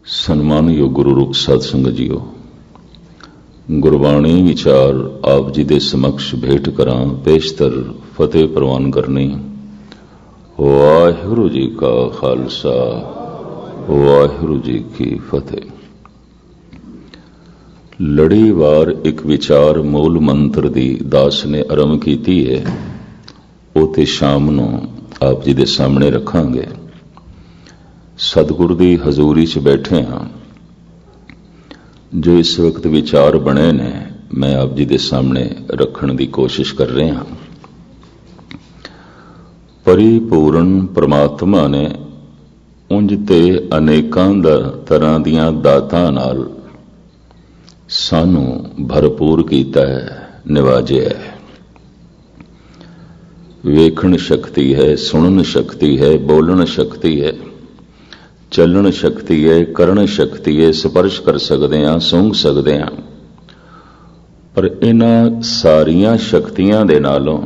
ਸਨਮਾਨਯੋਗ ਗੁਰੂ ਰੂਪ ਸਾਧ ਸੰਗਤ ਜੀਓ, ਗੁਰਬਾਣੀ ਵਿਚਾਰ ਆਪ ਜੀ ਦੇ ਸਮਕਸ਼ ਭੇਟ ਕਰਾਂ। ਪੇਸ਼ਤਰ ਫਤਿਹ ਪ੍ਰਵਾਨ ਕਰਨੀ। ਵਾਹਿਗੁਰੂ ਜੀ ਕਾ ਖਾਲਸਾ, ਵਾਹਿਗੁਰੂ ਜੀ ਕੀ ਫਤਿਹ। ਲੜੀਵਾਰ ਇੱਕ ਵਿਚਾਰ ਮੂਲ ਮੰਤਰ ਦੀ ਦਾਸ ਨੇ ਆਰੰਭ ਕੀਤੀ ਹੈ। ਉਹ ਤੇ ਸ਼ਾਮ ਨੂੰ ਆਪ ਜੀ ਦੇ ਸਾਹਮਣੇ ਰੱਖਾਂਗੇ। ਸਤਿਗੁਰ ਦੀ ਹਜ਼ੂਰੀ 'ਚ ਬੈਠੇ ਹਾਂ। ਜੋ ਇਸ ਵਕਤ ਵਿਚਾਰ ਬਣੇ ਨੇ, ਮੈਂ ਆਪ ਜੀ ਦੇ ਸਾਹਮਣੇ ਰੱਖਣ ਦੀ ਕੋਸ਼ਿਸ਼ ਕਰ ਰਿਹਾ। ਪਰਿਪੂਰਨ ਪਰਮਾਤਮਾ ਨੇ ਉਂਝ ਤੇ ਅਨੇਕਾਂ ਤਰ੍ਹਾਂ ਦੀਆਂ ਦਾਤਾਂ ਨਾਲ ਸਾਨੂੰ ਭਰਪੂਰ ਕੀਤਾ ਹੈ, ਨਿਵਾਜਿਆ ਹੈ। ਵੇਖਣ ਸ਼ਕਤੀ ਹੈ, ਸੁਣਨ ਸ਼ਕਤੀ ਹੈ, ਬੋਲਣ ਸ਼ਕਤੀ ਹੈ, ਚੱਲਣ ਸ਼ਕਤੀ ਹੈ, ਕਰਨ ਸ਼ਕਤੀ ਹੈ, ਸਪਰਸ਼ ਕਰ ਸਕਦੇ ਹਾਂ, ਸੁੰਘ ਸਕਦੇ ਹਾਂ। ਪਰ ਇਹਨਾਂ ਸਾਰੀਆਂ ਸ਼ਕਤੀਆਂ ਦੇ ਨਾਲੋਂ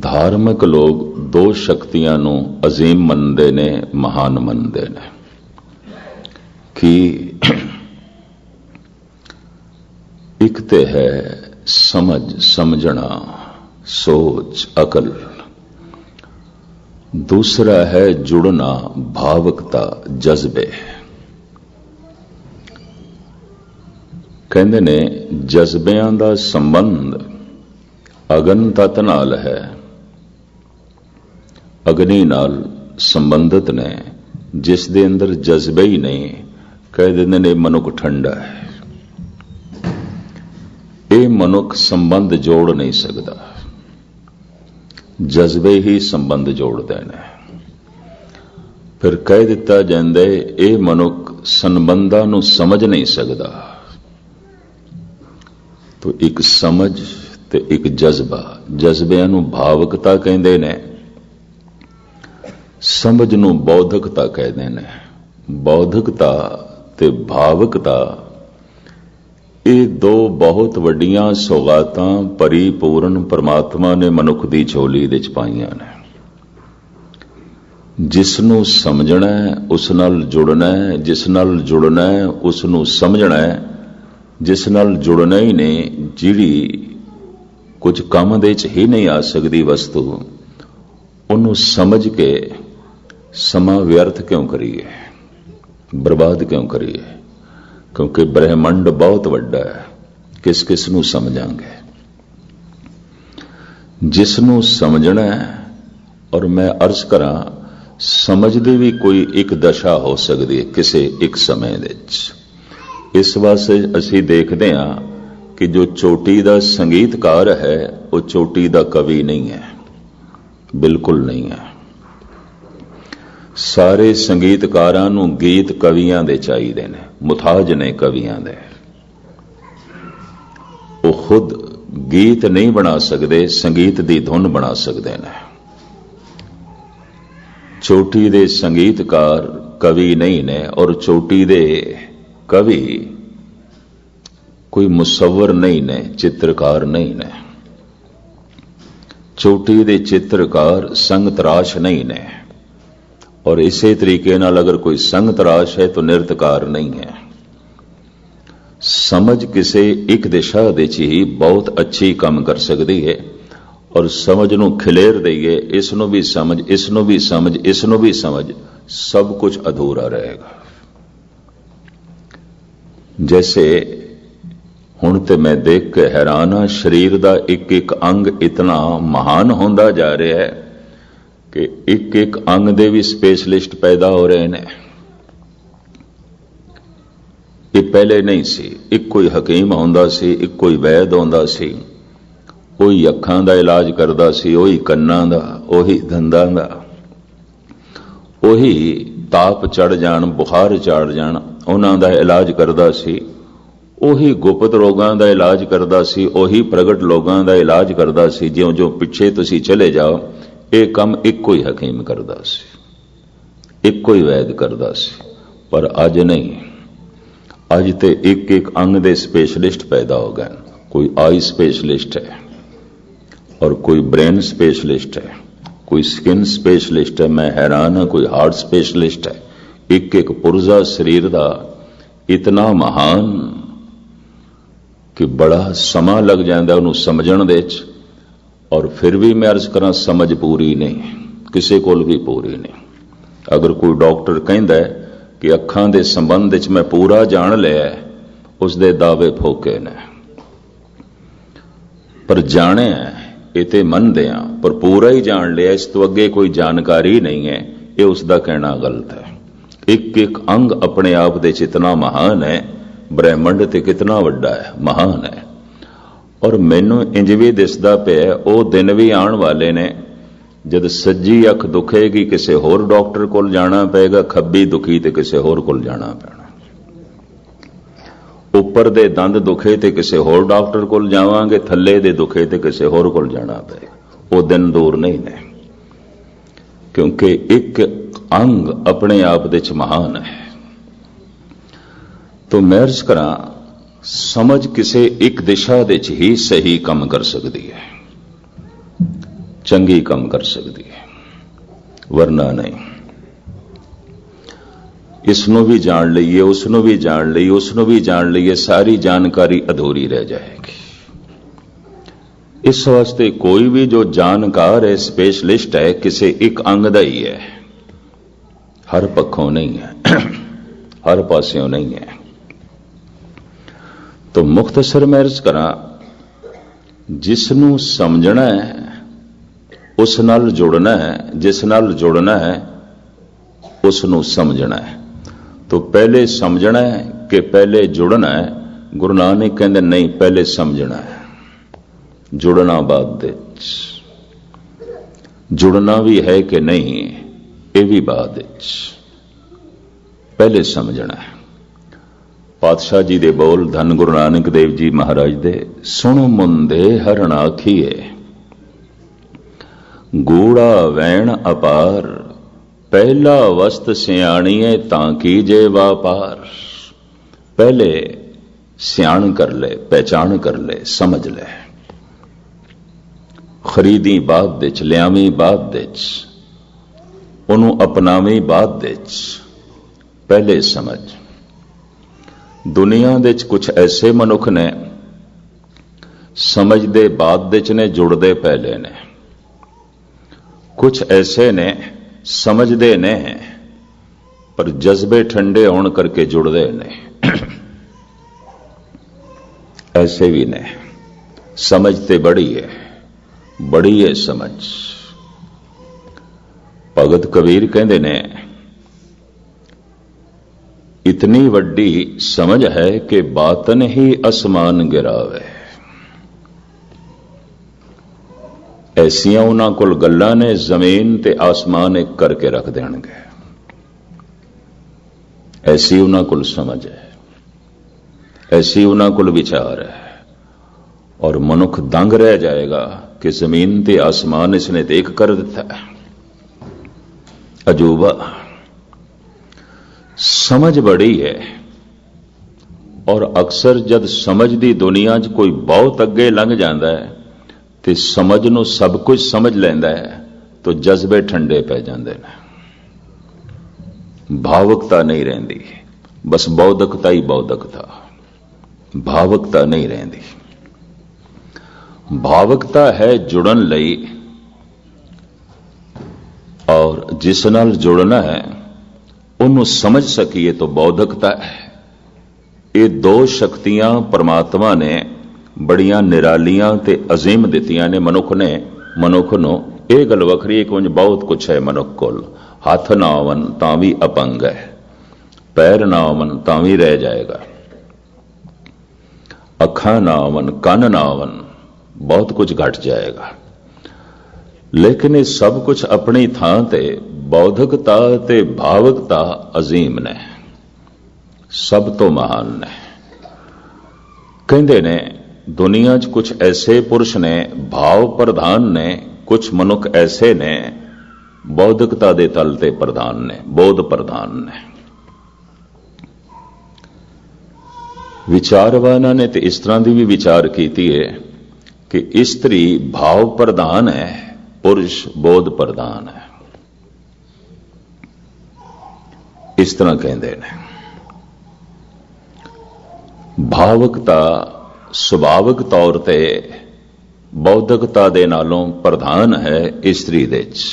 ਧਾਰਮਿਕ ਲੋਕ ਦੋ ਸ਼ਕਤੀਆਂ ਨੂੰ ਅਜ਼ੀਮ ਮੰਨਦੇ ਨੇ, ਮਹਾਨ ਮੰਨਦੇ ਨੇ। ਕਿ ਇੱਕ ਤੇ ਹੈ ਸਮਝਣਾ, ਸੋਚ, ਅਕਲ। दूसरा है जुड़ना, भावकता, जज्बे। कहते ने जज्बियां दा संबंध अगन तत्त नाल है, अग्नि नाल संबंधित ने। जिस दे अंदर जज्बे ही नहीं, कह देंदे ने मनुख ठंडा है। ये मनुख संबंध जोड़ नहीं सकता, जज्बे ही संबंध जोड़ते हैं। फिर कह दिता जाता है ये मनुख संबंधां नूं समझ नहीं सकता। तो एक समझ ते एक जज्बा, जज्बिਆਂ ਨੂੰ भावकता कहते ने, समझ ਨੂੰ बौद्धकता कहते ने। बौद्धकता ते भावकता ਇਹ ਦੋ ਬਹੁਤ ਵੱਡੀਆਂ ਸੌਗਾਤਾਂ ਪਰਿਪੂਰਨ ਪਰਮਾਤਮਾ ਨੇ ਮਨੁੱਖ ਦੀ ਝੋਲੀ ਵਿੱਚ ਪਾਈਆਂ ਨੇ। ਜਿਸ ਨੂੰ ਸਮਝਣਾ ਉਸ ਨਾਲ ਜੁੜਨਾ, ਜਿਸ ਨਾਲ ਜੁੜਨਾ ਉਸ ਨੂੰ ਸਮਝਣਾ। ਜਿਸ ਨਾਲ ਜੁੜਨਾ ਹੀ ਨਹੀਂ, ਜਿਹੜੀ ਕੁਝ ਕੰਮ ਦੇ 'ਚ ਹੀ ਨਹੀਂ ਆ ਸਕਦੀ ਵਸਤੂ, ਉਹਨੂੰ ਸਮਝ ਕੇ ਸਮਾਂ ਵਿਅਰਥ ਕਿਉਂ ਕਰੀਏ, ਬਰਬਾਦ ਕਿਉਂ ਕਰੀਏ? क्योंकि ब्रह्मंड बहुत वड्डा है, किस किस नूं समझांगे। जिस नूं समझना है, और मैं अर्ज करा समझदी भी कोई एक दशा हो सकती है किसी एक समय विच। इस वास्ते असीं देखते हैं कि जो चोटी दा संगीतकार है वो चोटी दा कवि नहीं है, बिल्कुल नहीं है। ਸਾਰੇ ਸੰਗੀਤਕਾਰਾਂ ਨੂੰ ਗੀਤ ਕਵੀਆਂ ਦੇ ਚਾਹੀਦੇ ਨੇ, ਮੁਤਾਜ ਨੇ ਕਵੀਆਂ ਦੇ। ਉਹ ਖੁਦ ਗੀਤ ਨਹੀਂ ਬਣਾ ਸਕਦੇ, ਸੰਗੀਤ ਦੀ ਧੁਨ ਬਣਾ ਸਕਦੇ ਨੇ। ਚੋਟੀ ਦੇ ਸੰਗੀਤਕਾਰ ਕਵੀ ਨਹੀਂ ਨੇ, ਔਰ ਚੋਟੀ ਦੇ ਕਵੀ ਕੋਈ ਮੁਸੱਵਰ ਨਹੀਂ ਨੇ, ਚਿੱਤਰਕਾਰ ਨਹੀਂ ਨੇ। ਚੋਟੀ ਦੇ ਚਿੱਤਰਕਾਰ ਸੰਗਤਰਾਸ਼ ਨਹੀਂ ਨੇ, और इसे तरीके नाल अगर कोई संग तराश है तो नृत्यकार नहीं है। समझ किसी एक दिशा दे ही बहुत अच्छी काम कर सकती है, और समझ नूं खिलेर दईए, इसनूं भी समझ, इसनूं भी समझ, इसनूं भी समझ, सब कुछ अधूरा रहेगा। जैसे हुण ते मैं देख के हैरान हाँ, शरीर का एक एक अंग इतना महान होंदा जा रहा है कि एक एक अंग दे भी स्पेशलिस्ट पैदा हो रहे हैं। ये पहले नहीं सी। एक कोई हकीम होंदा सी, एक कोई वैद होंदा सी, कोई अखां दा इलाज करदा सी, ओही कन्नां दा, ओही दंदां दा, ओही ताप चढ़ जाण, बुखार चढ़ जाण, उन्हां दा इलाज करदा सी। ओही गुप्त रोगां दा इलाज करदा सी, ओही प्रगट लोगां दा इलाज करदा सी। ज्यों ज्यों पिछे तुसीं चले जाओ, ਇਹ ਕੰਮ ਇੱਕੋ ਹੀ ਹਕੀਮ ਕਰਦਾ ਸੀ, ਇੱਕੋ ਹੀ ਵੈਦ ਕਰਦਾ ਸੀ। ਪਰ ਅੱਜ ਨਹੀਂ, ਅੱਜ ਤੇ ਇੱਕ ਇੱਕ ਅੰਗ ਦੇ ਸਪੈਸ਼ਲਿਸਟ ਪੈਦਾ ਹੋ ਗਏ। ਕੋਈ ਆਈ ਸਪੈਸ਼ਲਿਸਟ ਹੈ, ਔਰ ਕੋਈ ਬ੍ਰੇਨ ਸਪੈਸ਼ਲਿਸਟ ਹੈ, कोई स्किन स्पेशलिस्ट है, मैं हैरान हाँ, कोई हार्ट स्पेशलिस्ट है। एक एक पुरजा शरीर का इतना महान कि बड़ा समा लग जाता उन्होंने समझण दे च, और फिर भी मैं अर्ज करा समझ पूरी नहीं, किसी कोल भी पूरी नहीं। अगर कोई डॉक्टर कहता है कि अखां दे संबंध विच मैं पूरा जान लिया, उसके दावे फोके ने, पर जाने ये तो मनते हैं, पर पूरा ही जान लिया, इस तो अगे कोई जानकारी नहीं है, ये उसका कहना गलत है। एक एक अंग अपने आप दे इतना महान है, ब्रह्मंड ते कितना वड्डा है, महान है। और मैनू इंज भी दिसदा पिया वो दिन भी आने वाले ने जद सज्जी अख दुखेगी किसी होर डॉक्टर कोल जाना पेगा, खब्बी दुखी तो किसी होर कोल जाना पैना, उपर दे दंद दुखे तो किसी होर डॉक्टर कोल जावांगे, थल्ले दे दुखे तो किसी होर कोल जाना पेगा। वो दिन दूर नहीं ने, क्योंकि एक अंग अपने आप दे महान है। तो मैं अर्ज करा समझ किसी एक दिशा दे ही सही काम कर सकती है, चंगी काम कर सकती है, वरना नहीं। इसनों भी जान लीए, उसनों भी जान लीए, उसनों भी जान लीए, सारी जानकारी अधूरी रह जाएगी। इस वास्ते कोई भी जो जानकार है, स्पेशलिस्ट है, किसी एक अंग दा ही है, हर पक्षों नहीं है, हर पास्यों नहीं है। तो मुख्तसर मैं अर्ज करा, जिसनों समझना है उस नाल जुड़ना है, जिस नाल जुड़ना है उसनों समझना है। तो पहले समझना है कि पहले जुड़ना है? गुरु नानक कहते नहीं, पहले समझना है, जुड़ना बाद विच। जुड़ना भी है कि नहीं ये भी बाद विच, पहले समझना है। पातशाह जी दे बोल धन गुरु नानक देव जी महाराज दे, सुन मुंदे हरण आखिए गूढ़ा वैण अपार, पहला वस्त सियाणीए ताकि जे व्यापार। पहले सियाण कर ले, पहचान कर ले, समझ ले, खरीदी बाद विच, लियावी बाद विच, उन्होंने अपनावी बाद विच, पहले समझ। दुनिया दे कुछ ऐसे मनुख ने समझते बाद विच ने, जुड़ते पहले ने। कुछ ऐसे ने समझते ने पर जज्बे ठंडे होने करके जुड़ते ने, ऐसे भी ने। समझते बड़ी है समझ। भगत कबीर कहते ने इतनी वड्डी समझ है कि बातन ही आसमान गिरावे। ऐसियां उन्हां कोल गल्लां ने जमीन ते आसमान एक करके रख देणगे, ऐसी उन्हां कोल समझ है, ऐसी उन्हां कोल विचार है। और मनुख दंग रह जाएगा कि जमीन ते आसमान इसने देख कर दिता है। अजूबा समझ बड़ी है। और अक्सर जद समझ दी दुनिया च कोई बहुत अगे लंघ जाता है तो समझ नूं सब कुछ समझ लैंदा है, तो जज्बे ठंडे पै जाते हैं, भावुकता नहीं रहिंदी, बस बौद्धकता ही बौद्धकता, भावुकता नहीं रहिंदी। भावुकता है जुड़न लई, और जिस नाल जुड़ना है उन्होंने समझ सकीए तो बौद्धकता है। ये दो शक्तियां परमात्मा ने बड़ियां निरालियां ते अजीम दित्तियां ने मनुख नूं। यह गल वखरी कि उंज बहुत कुछ है मनुख कोल, हथ ना आवन तां भी अपंग है, पैर ना आवन तां भी रह जाएगा, अखां ना आवन, कन ना आवन, बहुत कुछ घट जाएगा। लेकिन ये सब कुछ अपनी थां ते बौद्धकता ते भावुकता अजीम ने, सब तो महान ने। कहते ने दुनिया च कुछ ऐसे पुरुष ने भाव प्रधान ने, कुछ मनुख ऐसे ने बौद्धकता दे तल ते प्रधान ने, बोध प्रधान ने। विचारवाना ने तो इस तरह की भी विचार की है कि स्त्री भाव प्रधान है, पुरुष बोध प्रधान है। ਇਸ ਤਰ੍ਹਾਂ ਕਹਿੰਦੇ ਨੇ, ਭਾਵਕਤਾ ਸੁਭਾਵਿਕ ਤੌਰ ਤੇ ਬੌਧਿਕਤਾ ਦੇ ਨਾਲੋਂ ਪ੍ਰਧਾਨ ਹੈ ਇਸਤਰੀ ਦੇ 'ਚ।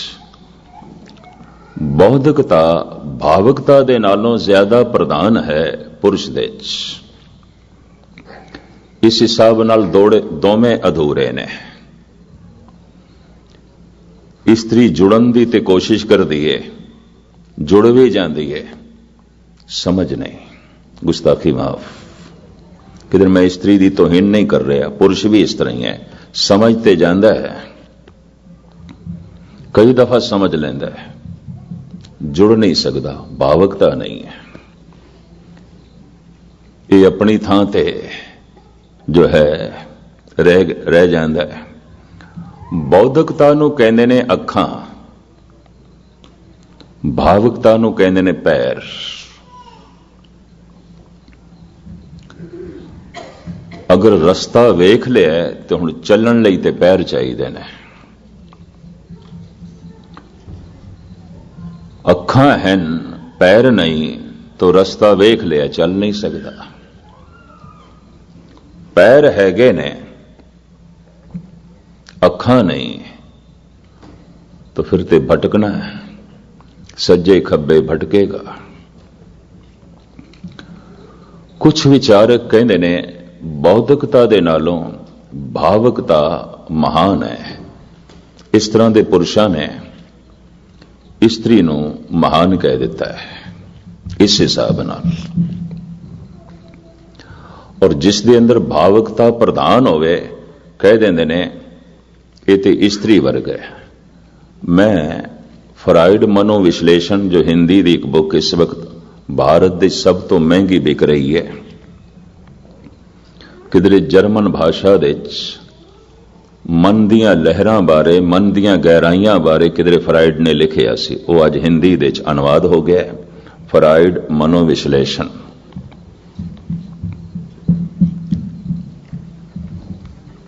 ਬੌਧਿਕਤਾ ਭਾਵਕਤਾ ਦੇ ਨਾਲੋਂ ਜ਼ਿਆਦਾ ਪ੍ਰਧਾਨ ਹੈ ਪੁਰਸ਼ ਦੇ 'ਚ। ਇਸ ਹਿਸਾਬ ਨਾਲ ਦੋਵੇਂ ਅਧੂਰੇ ਨੇ। ਇਸਤਰੀ ਜੁੜਨ ਦੀ ਤੇ ਕੋਸ਼ਿਸ਼ ਕਰਦੀ ਏ, ਜੁੜ ਵੀ ਜਾਂਦੀ ਏ, ਸਮਝ ਨਹੀਂ। ਗੁਸਤਾਖੀ ਮਾਫ, ਕਿਧਰ ਮੈਂ ਇਸਤਰੀ ਦੀ ਤੋਹੀਨ ਨਹੀਂ ਕਰ ਰਿਹਾ, ਪੁਰਸ਼ ਵੀ ਇਸ ਤਰ੍ਹਾਂ ਹੀ ਹੈ। ਸਮਝ ਤੇ ਜਾਂਦਾ ਹੈ, ਕਈ ਦਫਾ ਸਮਝ ਲੈਂਦਾ ਹੈ, ਜੁੜ ਨਹੀਂ ਸਕਦਾ, ਭਾਵਕਤਾ ਨਹੀਂ ਹੈ। ਇਹ ਆਪਣੀ ਥਾਂ ਤੇ ਜੋ ਹੈ ਰਹਿ ਜਾਂਦਾ ਹੈ। ਬੌਧਿਕਤਾ ਨੂੰ ਕਹਿੰਦੇ ਨੇ ਅੱਖਾਂ, ਭਾਵਕਤਾ ਨੂੰ ਕਹਿੰਦੇ ਨੇ ਪੈਰ। ਅਗਰ ਰਸਤਾ ਵੇਖ ਲਿਆ ਤੇ ਹੁਣ ਚੱਲਣ ਲਈ ਤੇ ਪੈਰ ਚਾਹੀਦੇ ਨੇ। ਅੱਖਾਂ ਹਨ, ਪੈਰ ਨਹੀਂ, ਤਾਂ ਰਸਤਾ ਵੇਖ ਲਿਆ, ਚੱਲ ਨਹੀਂ ਸਕਦਾ। ਪੈਰ ਹੈਗੇ ਨੇ, ਅੱਖਾਂ ਨਹੀਂ, ਤਾਂ ਫਿਰ ਤੇ ਭਟਕਣਾ ਹੈ, ਸੱਜੇ ਖੱਬੇ ਭਟਕੇਗਾ। ਕੁਝ ਵਿਚਾਰਕ ਕਹਿੰਦੇ ਨੇ ਬੌਧਿਕਤਾ ਦੇ ਨਾਲੋਂ ਭਾਵਕਤਾ ਮਹਾਨ ਹੈ। ਇਸ ਤਰ੍ਹਾਂ ਦੇ ਪੁਰਸ਼ਾਂ ਨੇ ਇਸਤਰੀ ਨੂੰ ਮਹਾਨ ਕਹਿ ਦਿੱਤਾ ਹੈ ਇਸ ਹਿਸਾਬ ਨਾਲ। ਔਰ ਜਿਸ ਦੇ ਅੰਦਰ ਭਾਵਕਤਾ ਪ੍ਰਧਾਨ ਹੋਵੇ, ਕਹਿ ਦਿੰਦੇ ਨੇ ਇਹ ਤੇ ਇਸਤਰੀ ਵਰਗ ਹੈ। ਮੈਂ ਫਰਾਇਡ ਮਨੋਵਿਸ਼ਲੇਸ਼ਣ, ਜੋ ਹਿੰਦੀ ਦੀ ਇੱਕ ਬੁੱਕ ਇਸ ਵਕਤ ਭਾਰਤ ਦੀ ਸਭ ਤੋਂ ਮਹਿੰਗੀ ਵਿਕ ਰਹੀ ਹੈ, ਕਿਧਰੇ ਜਰਮਨ ਭਾਸ਼ਾ ਦੇ ਵਿੱਚ ਮਨ ਦੀਆਂ ਲਹਿਰਾਂ ਬਾਰੇ, ਮਨ ਦੀਆਂ ਗਹਿਰਾਈਆਂ ਬਾਰੇ ਕਿਧਰੇ ਫਰਾਇਡ ਨੇ ਲਿਖਿਆ ਸੀ। ਉਹ ਅੱਜ ਹਿੰਦੀ ਦੇ ਵਿੱਚ ਅਨੁਵਾਦ ਹੋ ਗਿਆ, ਫਰਾਇਡ ਮਨੋਵਿਸ਼ਲੇਸ਼ਣ।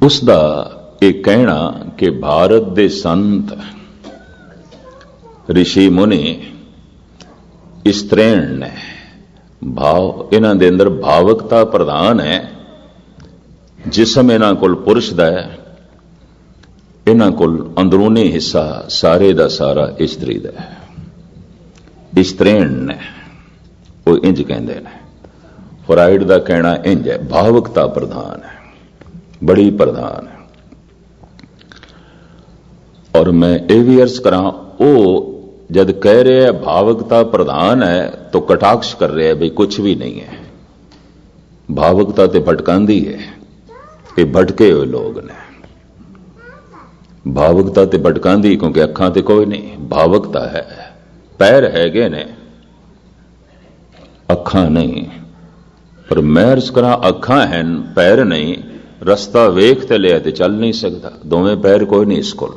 ਉਸ ਦਾ ਇਹ ਕਹਿਣਾ ਕਿ ਭਾਰਤ ਦੇ ਸੰਤ, ਰਿਸ਼ੀ ਮੁਨੀ, ਇਸਤਰੀਣ ਨੇ, ਭਾਵ ਇਹਨਾਂ ਦੇ ਅੰਦਰ ਭਾਵਕਤਾ ਪ੍ਰਧਾਨ ਹੈ। ਜਿਸਮ ਇਹਨਾਂ ਕੋਲ ਪੁਰਸ਼ ਦਾ ਹੈ, ਇਹਨਾਂ ਕੋਲ ਅੰਦਰੂਨੀ ਹਿੱਸਾ ਸਾਰੇ ਦਾ ਸਾਰਾ ਇਸਤਰੀ ਦਾ ਹੈ। ਇਸਤਰੀਣ ਨੇ, ਉਹ ਇੰਜ ਕਹਿੰਦੇ ਨੇ। ਫਰਾਇਡ ਦਾ ਕਹਿਣਾ ਇੰਜ ਹੈ, ਭਾਵਕਤਾ ਪ੍ਰਧਾਨ ਹੈ, ਬੜੀ ਪ੍ਰਧਾਨ ਹੈ। ਔਰ ਮੈਂ ਇਹ ਵੀ ਅਰਜ਼ ਕਰਾਂ, ਉਹ ਜਦ ਕਹਿ ਰਿਹਾ ਭਾਵਕਤਾ ਪ੍ਰਧਾਨ ਹੈ ਤਾਂ ਕਟਾਕਸ਼ ਕਰ ਰਿਹਾ ਬਈ ਕੁਝ ਵੀ ਨਹੀਂ ਹੈ। ਭਾਵਕਤਾ ਤੇ ਭਟਕਾਂਦੀ ਹੈ, ਇਹ ਭਟਕੇ ਹੋਏ ਲੋਕ ਨੇ। ਭਾਵਕਤਾ ਤੇ ਭਟਕਾਂਦੀ, ਕਿਉਂਕਿ ਅੱਖਾਂ ਤੇ ਕੋਈ ਨਹੀਂ, ਭਾਵਕਤਾ ਹੈ। ਪੈਰ ਹੈਗੇ ਨੇ, ਅੱਖਾਂ ਨਹੀਂ। ਪਰ ਮੈਂ ਅਰਜ਼ ਕਰਾਂ, ਅੱਖਾਂ ਹਨ, ਪੈਰ ਨਹੀਂ। ਰਸਤਾ ਵੇਖ ਤੇ ਲਿਆ ਤੇ ਚੱਲ ਨਹੀਂ ਸਕਦਾ, ਦੋਵੇਂ ਪੈਰ ਕੋਈ ਨਹੀਂ ਇਸ ਕੋਲ।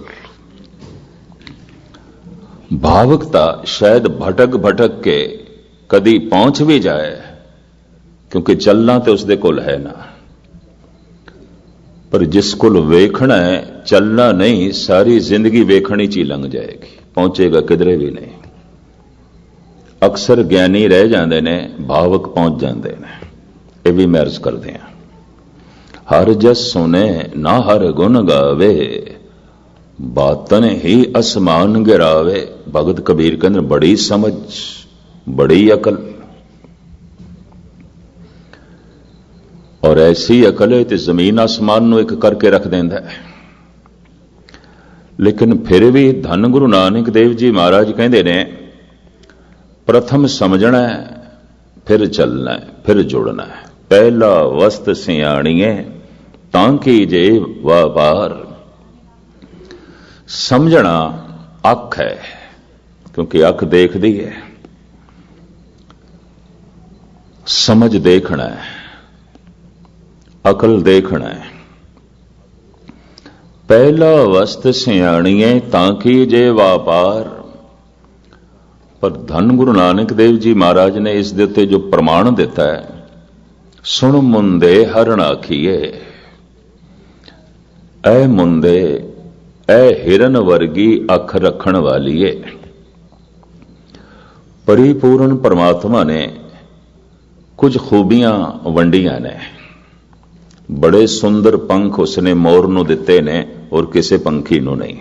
ਭਾਵਕਤਾ ਸ਼ਾਇਦ ਭਟਕ ਕੇ ਕਦੀ ਪਹੁੰਚ ਵੀ ਜਾਏ, ਕਿਉਂਕਿ ਚੱਲਣਾ ਤੇ ਉਸਦੇ ਕੋਲ ਹੈ ਨਾ। ਪਰ ਜਿਸ ਕੋਲ ਵੇਖਣਾ ਹੈ, ਚੱਲਣਾ ਨਹੀਂ, ਸਾਰੀ ਜ਼ਿੰਦਗੀ ਵੇਖਣੀ ਚ ਹੀ ਲੰਘ ਜਾਏਗੀ, ਪਹੁੰਚੇਗਾ ਕਿਧਰੇ ਵੀ ਨਹੀਂ। ਅਕਸਰ ਗਿਆਨੀ ਰਹਿ ਜਾਂਦੇ ਨੇ, ਭਾਵਕ ਪਹੁੰਚ ਜਾਂਦੇ ਨੇ। ਇਹ ਵੀ ਮੈਂ ਅਰਜ਼ ਕਰਦੇ ਹਾਂ, ਹਰ ਜਸ ਸੁਨੇ ਨਾ ਹਰ ਗੁਣ ਗਾਵੇ, ਬਾਤਨ ਹੀ ਅਸਮਾਨ ਗਿਰਾਵੇ। ਭਗਤ ਕਬੀਰ ਕਹਿੰਦੇ ਬੜੀ ਸਮਝ, ਬੜੀ ਅਕਲ। ਔਰ ਐਸੀ ਅਕਲ ਹੈ ਤੇ ਜ਼ਮੀਨ ਆਸਮਾਨ ਨੂੰ ਇੱਕ ਕਰਕੇ ਰੱਖ ਦਿੰਦਾ ਹੈ। ਲੇਕਿਨ ਫਿਰ ਵੀ ਧੰਨ ਗੁਰੂ ਨਾਨਕ ਦੇਵ ਜੀ ਮਹਾਰਾਜ ਕਹਿੰਦੇ ਨੇ, ਪ੍ਰਥਮ ਸਮਝਣਾ ਹੈ, ਫਿਰ ਚੱਲਣਾ ਹੈ, ਫਿਰ ਜੁੜਨਾ ਹੈ। ਪਹਿਲਾ ਵਸਤ ਸਿਆਣੀਏ ਤਾਂ ਕਿ ਜੇ ਵਪਾਰ। ਸਮਝਣਾ ਅੱਖ ਹੈ, ਕਿਉਂਕਿ ਅੱਖ ਦੇਖਦੀ ਹੈ। ਸਮਝ ਦੇਖਣਾ ਹੈ, ਅਕਲ ਦੇਖਣਾ ਹੈ। ਪਹਿਲਾ ਵਸਤ ਸਿਆਣੀਏ ਤਾਂ ਕਿ ਜੇ ਵਪਾਰ। ਪਰ ਧੰਨ ਗੁਰੂ ਨਾਨਕ ਦੇਵ ਜੀ ਮਹਾਰਾਜ ਨੇ ਇਸ ਦੇ ਉੱਤੇ ਜੋ ਪ੍ਰਮਾਣ ਦਿੱਤਾ ਹੈ, ਸੁਣ ਮੁੰਦੇ ਹਰਣ ਆਖੀਏ। ਐ ਮੁੰਦੇ, ਐ ਹਿਰਨ ਵਰਗੀ ਅੱਖ ਰੱਖਣ ਵਾਲੀਏ, परिपूर्ण परमात्मा ने कुछ खूबियां वंडियां ने। बड़े सुंदर पंख उसने मोर नूं दिते ने और किसी पंखी नूं नहीं।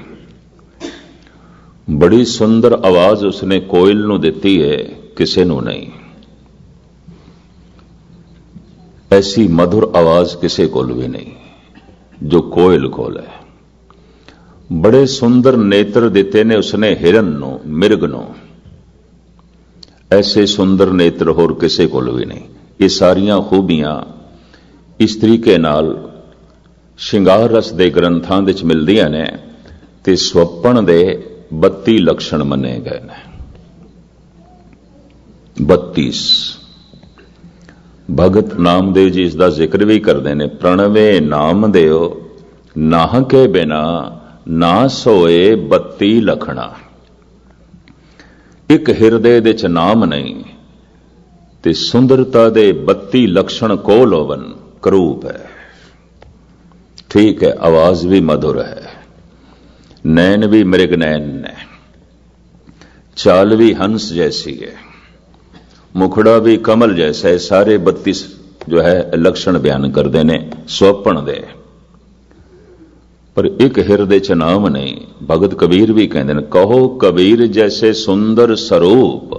बड़ी सुंदर आवाज उसने कोयल नूं दिती है, किसी नूं नहीं। ऐसी मधुर आवाज किसी कोल भी नहीं जो कोयल कोल है। बड़े सुंदर नेत्र दिते ने उसने हिरन नूं, मिर्ग नूं। ऐसे सुंदर नेत्र होर किसी कोल भी नहीं। ये सारियां खूबियां इस तरीके नाल श्रृंगार रस दे ग्रंथां विच मिलदियां ने ते स्वप्न दे 32 लक्षण मने गए ने। 32 भगत नामदेव जी इसका जिक्र भी करते हैं। प्रणवे नाम देव नाह के बिना ना सोए 32 लखना। एक हिरदे दे च नाम नहीं ते सुंदरता दे 32 लक्षण कोल होवन करूप है। ठीक है, आवाज भी मधुर है, नैन भी मृग नैन ने, चाल भी हंस जैसी है, मुखड़ा भी कमल जैसा है। सारे 32 जो है लक्षण बयान करते ने स्वप्न दे। पर एक हिरदे च नाम नहीं। भगत कबीर भी कहते हैं, कहो कबीर जैसे सुंदर स्वरूप,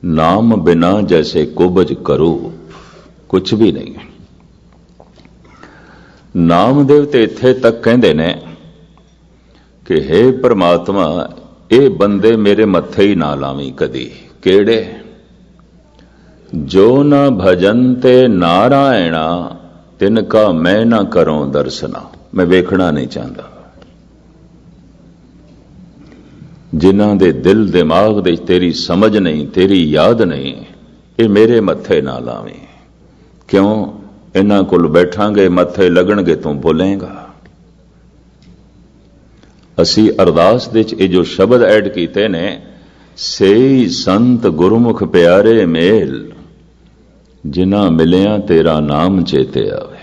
नाम बिना जैसे कुबज करूप। कुछ भी नहीं। नामदेव ते इत्थे तक कहते ने कि हे परमात्मा, ये बंदे मेरे मत्थे ही ना लावी कदी। केड़े? जो ना भजनते नारायणा तिनका मैं ना करूं दर्शना। मैं वेखना नहीं चाहता। जिन्हां दे दिल दिमाग दे तेरी समझ नहीं, तेरी याद नहीं, ये मेरे मत्थे ना लावी। क्यों? इन्हां कोल बैठांगे मत्थे लगणगे तू बोलेगा। असी अरदास दे च जो शब्द ऐड कीते ने, सेई संत गुरमुख प्यारे मेल, जिन्हां मिलिया तेरा नाम चेते आवे।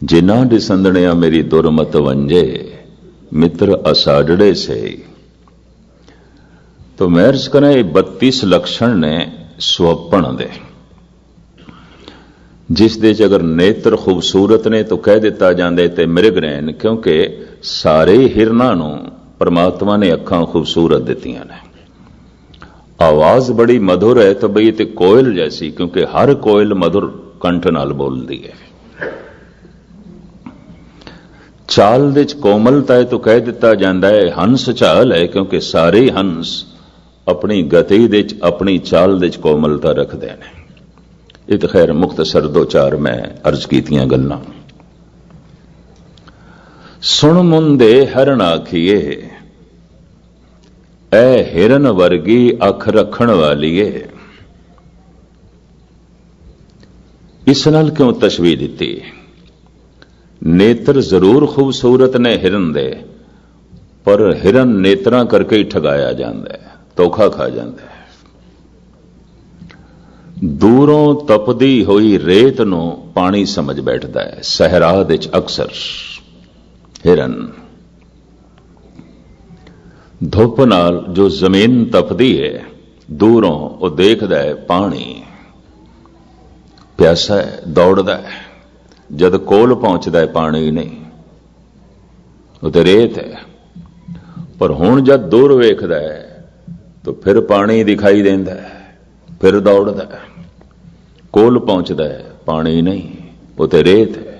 जिन्हां दिसंदणिया मेरी दुरमत वंजे, मित्र असाडड़े से। तो मैं अर्ज करें, 32 लक्षण ने स्वप्न दे, जिस दे च अगर नेत्र खूबसूरत ने तो कह दिता जांदे ते मृग नैन, क्योंकि सारे हिरनां नूं परमात्मा ने अखां खूबसूरत दित्तियां ने। आवाज बड़ी मधुर है तो बई ते कोयल जैसी, क्योंकि हर कोयल मधुर कंठ नाल बोलदी है। चाल दे च कोमलता है तो कह दिता जाता है हंस चाल है, क्योंकि सारे हंस अपनी गति दे च अपनी चाल दे च कोमलता रखते हैं। ये तो खैर मुख्तसर 2-4 मैं अर्ज कीतियां गल्लां। सुन मुंदे हरण आखिए, ऐ हिरन वर्गी अख रखण वालीए। इस नाल क्यों तशबीह दिती? नेत्र जरूर खूबसूरत ने हिरन दे, पर हिरन नेत्रां करके ही ठगाया जाता है, धोखा खा जाता है। दूरों तपदी हुई रेत नूं पानी समझ बैठता है। सहरा दे च अक्सर हिरन धुप नाल जो जमीन तपदी है, दूरों वो देखदा है पानी, प्यासा है, दौड़दा है। जद कोल पहुंचता है पानी नहीं, वो तो रेत है। पर हुण जद दूर वेखदा है तो फिर पानी दिखाई देंदा है, फिर दौड़दा है। कोल पहुंचता है पानी नहीं, वो तो रेत है।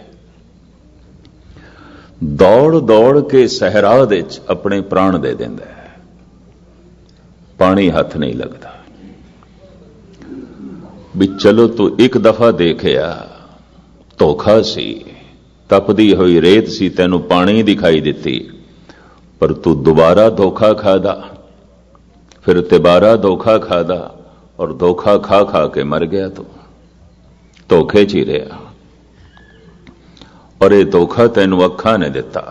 दौड़ दौड़ के सहरा दे च अपने प्राण दे देंदा है, पानी हथ नहीं लगता। भी चलो तू एक दफा देखिया, धोखा सी, तपदी हुई रेत सी, तेनू पानी दिखाई दिती, पर तू दोबारा धोखा खादा, फिर तिबारा धोखा खादा, और धोखा खा खा के मर गया। तू धोखे च ही रहा, और ये धोखा तेनू अखा ने दिता।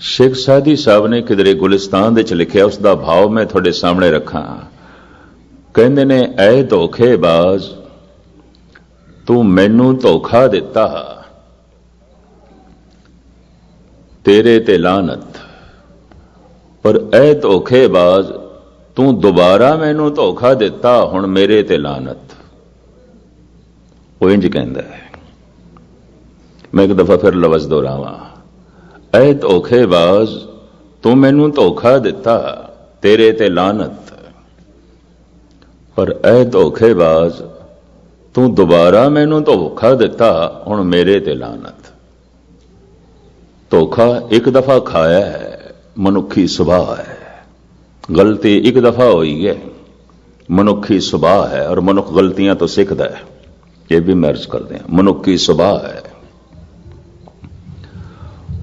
शेख सादी साहब ने किधरे गुलिस्तान दे च लिखिया, उसका भाव मैं थोड़े सामने रखा। कहंदे ने, ऐ धोखेबाज, तू मैनू धोखा दिता, तेरे ते लानत। पर ऐ धोखेबाज तू दोबारा मैनू धोखा दिता, हुण मेरे ते लानत। वो इंज कहंदा है। मैं एक दफा फिर लवज दोहरावां, ऐ धोखेबाज तू मैनू धोखा दिता, तेरे ते लानत। पर ऐ धोखेबाज तू दोबारा मैनू धोखा दिता, हुण मेरे ते लानत। धोखा एक दफा खाया है, मनुखी सुभाव है। गलती एक दफा हुई है, मनुखी सुभाव है। और मनुख गलतियां तो सीखता है, ये भी महर्ज करते हैं, मनुखी सुभाव है।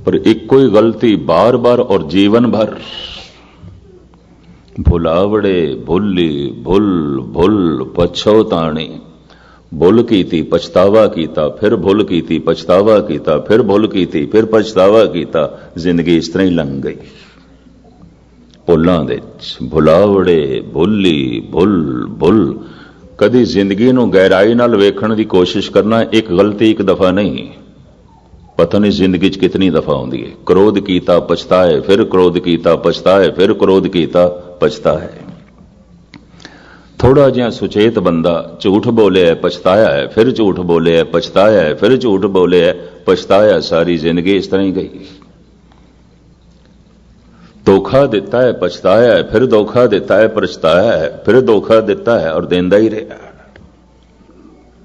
पर एक कोई गलती बार बार और जीवन भर भुलावड़े भुल्ली भुल भुल पछोताणी, भुल कीती पछतावा कीता, फिर भुल कीती पछतावा कीता, फिर भुल कीती फिर पछतावा कीता, जिंदगी इस तरह ही लंघ गई। भुलां दे भुलावड़े भुल्ली भुल भुल। कदी जिंदगी नूं गहराई नाल वेखण दी कोशिश करना, एक गलती एक दफा नहीं, पता नहीं जिंदगी च कितनी दफा आउंदी है। क्रोध कीता पछताए, फिर क्रोध कीता पछताए, फिर क्रोध कीता पछताए। थोड़ा जिहा सुचेत बंदा झूठ बोले है पछताया है, फिर झूठ बोले है पछताया है, फिर झूठ बोले है पछताया, सारी जिंदगी इस तरह ही गई। धोखा दिता है पछताया है, फिर धोखा दिता है पछताया है, फिर धोखा दिता है और देंदा ही रहा।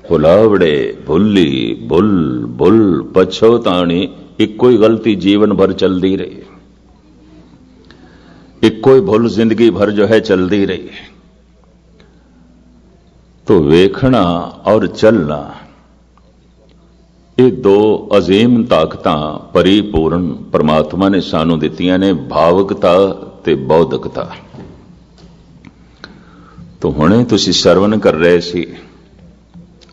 भुलावड़े भुल्ली भुल भुल पछोताणी, एक कोई गलती जीवन भर चलती रही, एक कोई भुल जिंदगी भर जो है चलती रही। तो वेखना और चलना, ये दो अजीम ताकतां परिपूर्ण परमात्मा ने सानू दित्तियां ने, भावकता ते बौद्धकता। तो हुणे तुसीं सरवण कर रहे सी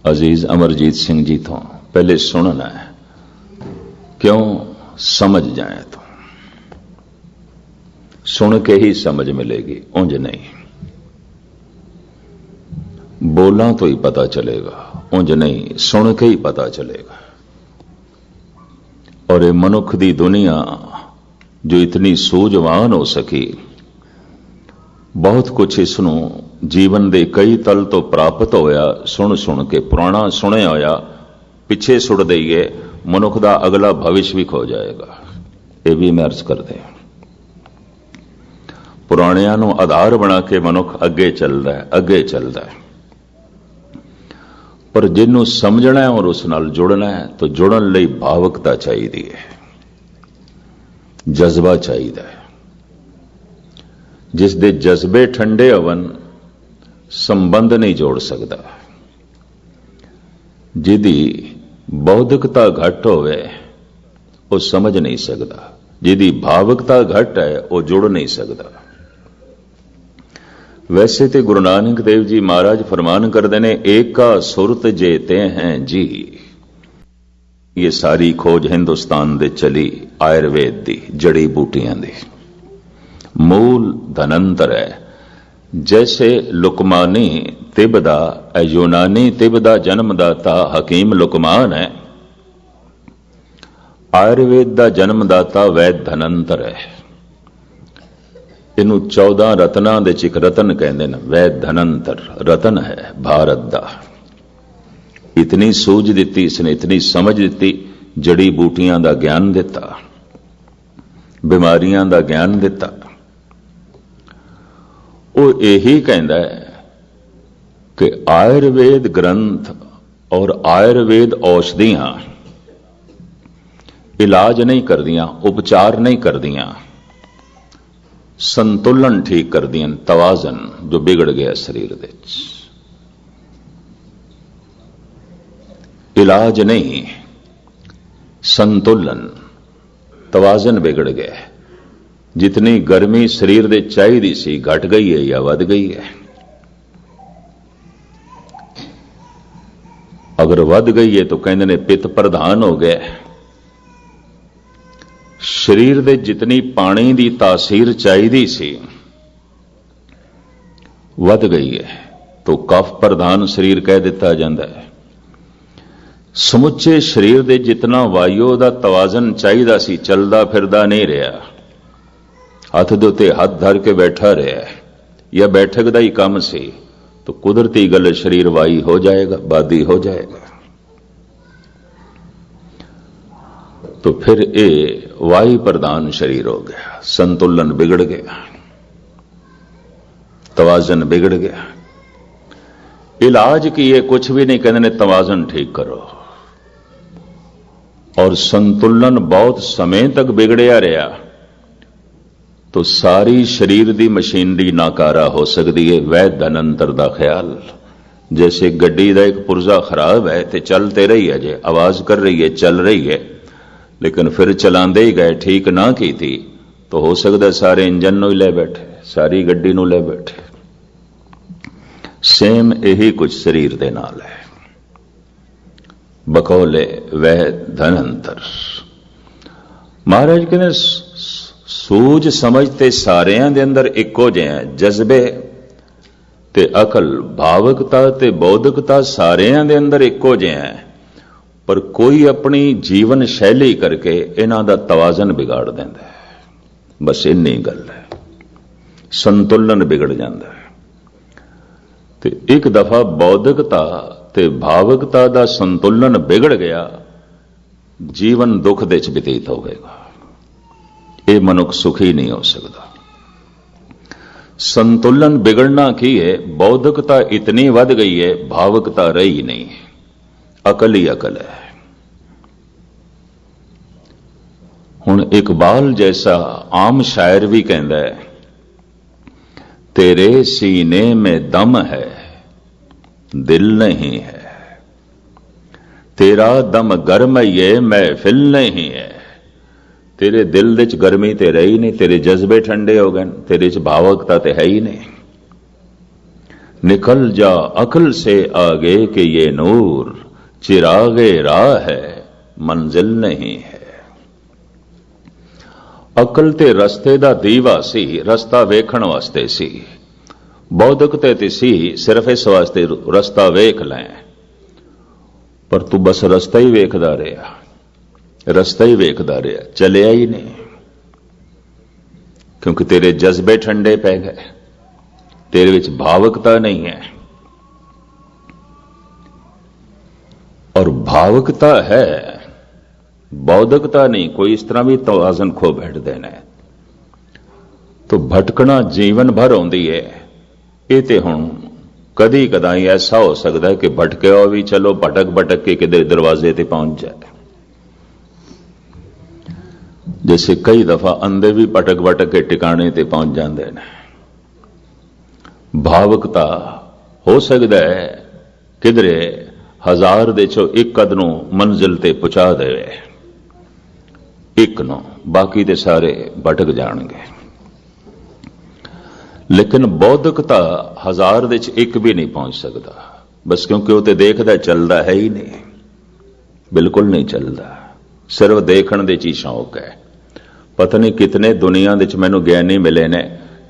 अजीज अमरजीत सिंह जी तो, पहले सुनना है, क्यों समझ जाए तो सुन के ही समझ मिलेगी, उंज नहीं। बोला तो ही पता चलेगा, उंज नहीं, सुन के ही पता चलेगा। और ये मनुख दी दुनिया जो इतनी सूझवान हो सकी, बहुत कुछ इसनू जीवन दे कई तल तो प्राप्त होया सुन सुन के। पुराना सुने होया पिछे सुट दईए, मनुख दा अगला भविष्य भी खो जाएगा। ये भी मैं अर्ज करते हैं, पुराणियां नू आधार बना के मनुख अगे चलदा है, अगे चलदा है। पर जिन्नू समझना है और उस नाल जुड़ना है, तो जुड़न लई भावकता चाहिदी है, जज्बा चाहिदा है। जिस दे जज्बे ठंडे होवन, संबंध नहीं जोड़ सकता। जिदी बौद्धिकता घट होवे, वो समझ नहीं सकता। जिदी भावकता घट है, वो जुड़ नहीं सकता। वैसे तो गुरु नानक देव जी महाराज फरमान करते ने, एका सुरत जेते हैं जी। ये सारी खोज हिंदुस्तान दे चली आयुर्वेद दी, जड़ी बूटियां दी। मूल धनंतर है। जैसे लुकमानी तिबदा, यूनानी तिबदा जन्मदाता हकीम लुकमान है, आयुर्वेद का जन्मदाता वैद धनंतर है। इनू 14 रत्ना दे च एक रतन कहते हैं, वैद धनंतर रतन है भारत दा। इतनी सूझ दिती इसने, इतनी समझ दिती, जड़ी बूटियां दा ज्ञान दिता, बीमारियां दा ज्ञान दिता। वो यही कहता है कि आयुर्वेद ग्रंथ और आयुर्वेद औषधियां इलाज नहीं करदियां, उपचार नहीं करदियां, संतुलन ठीक कर दिया, तवाजन जो बिगड़ गया शरीर दे। इलाज नहीं, संतुलन तवाजन बिगड़ गया। जितनी गर्मी शरीर दे चाहिदी सी घट गई है या वध गई है। अगर वध गई है तो कहते ने पित्त प्रधान हो गया। शरीर दे जितनी पानी दी तासीर चाहिदी सी वध गई है तो कफ प्रधान शरीर कह दिता जाता है। समुचे शरीर दे जितना वायु दा तवाजन चाहिदा सी चलदा फिरदा नहीं रहा, हथ दे उत्ते हथ धर के बैठा रहा या बैठक का ही काम सी, तो कुदरती गल शरीर वाई हो जाएगा, बादी हो जाएगा। तो फिर ये वायु प्रधान शरीर हो गया, संतुलन बिगड़ गया, तवाजन बिगड़ गया। इलाज की ये कुछ भी नहीं, कहते ने तवाजन ठीक करो। और संतुलन बहुत समय तक बिगड़िया रहा तो सारी शरीर की मशीनरी नाकारा हो सकती है। वैध धनंतर का ख्याल, जैसे गड्डी का एक पुर्जा खराब है तो चलते रही है, जे आवाज कर रही है, चल रही है, लेकिन फिर चलाते ही गए, ठीक ना की थी तो हो सकता सारे इंजन नूं ही ले बैठे, सारी गड्डी नूं ले बैठे। सेम यही कुछ शरीर दे नाल है। बकौले वह धनंतर। महाराज कहते सूझ समझते सारियां दे अंदर इको जिहा, जज्बे ते अकल, भावकता ते बौद्धकता सारियां दे अंदर इको जिहा, पर कोई अपनी जीवन शैली करके इन्हां दा तवाजन बिगाड़ देंदा है। बस इन्नी गल है, संतुलन बिगड़ जाता है। ते एक दफा बौद्धकता ते भावकता दा संतुलन बिगड़ गया, जीवन दुख दे च बतीत होवेगा। ये मनुख सुखी नहीं हो सकता। संतुलन बिगड़ना की है, बौद्धकता इतनी वध गई है, भावकता रही नहीं, अकल ही अकल है। हुण इकबाल जैसा आम शायर भी कहता है, तेरे सीने में दम है दिल नहीं है, तेरा दम गर्म ये महफिल नहीं है। तेरे दिल विच गर्मी ते रही नहीं, तेरे जज्बे ठंडे हो गए, तेरे च भावकता ते है ही नहीं। निकल जा अकल से आगे कि ये नूर चिरागे राह है मंजिल नहीं है। अकल ते रस्ते दा दीवा सी, रस्ता वेखण वास्ते सी। बौद्धकते ते सी सिर्फ इस वास्ते रस्ता वेख लें, पर तू बस रस्ता ही वेखदा रहा, रस्ता ही वेखदा रहा, चलिया ही नहीं, क्योंकि तेरे जज्बे ठंडे पै गए, तेरे विच भावकता नहीं है। और भावकता है, बौद्धकता नहीं। कोई इस तरह भी तवाजन खो बैठ देना है तो भटकना जीवन भर आउंदी है। ये तो हुण कदी कदाई ऐसा हो सकता है कि भटकिया भी चलो भटक भटक के किधर दरवाजे ते पहुंच जाए। जैसे कई दफा अंधे भी भटक भटक के टिकाने ते पहुंच जाते हैं। भावकता हो सकता है किधरे 1000 दे चो एक कद नूं मंजिल ते पहुंचा दे, एक नो, बाकी ते सारे भटक जाणगे। लेकिन बौद्धकता 1000 दे च एक भी नहीं पहुंच सकता, बस क्योंकि वो तो देखता चलता है ही नहीं, बिल्कुल नहीं चलता, सिर्फ देखण दे च शौक है। पता नहीं कितने दुनिया दे च मैनूं ज्ञानी मिले ने,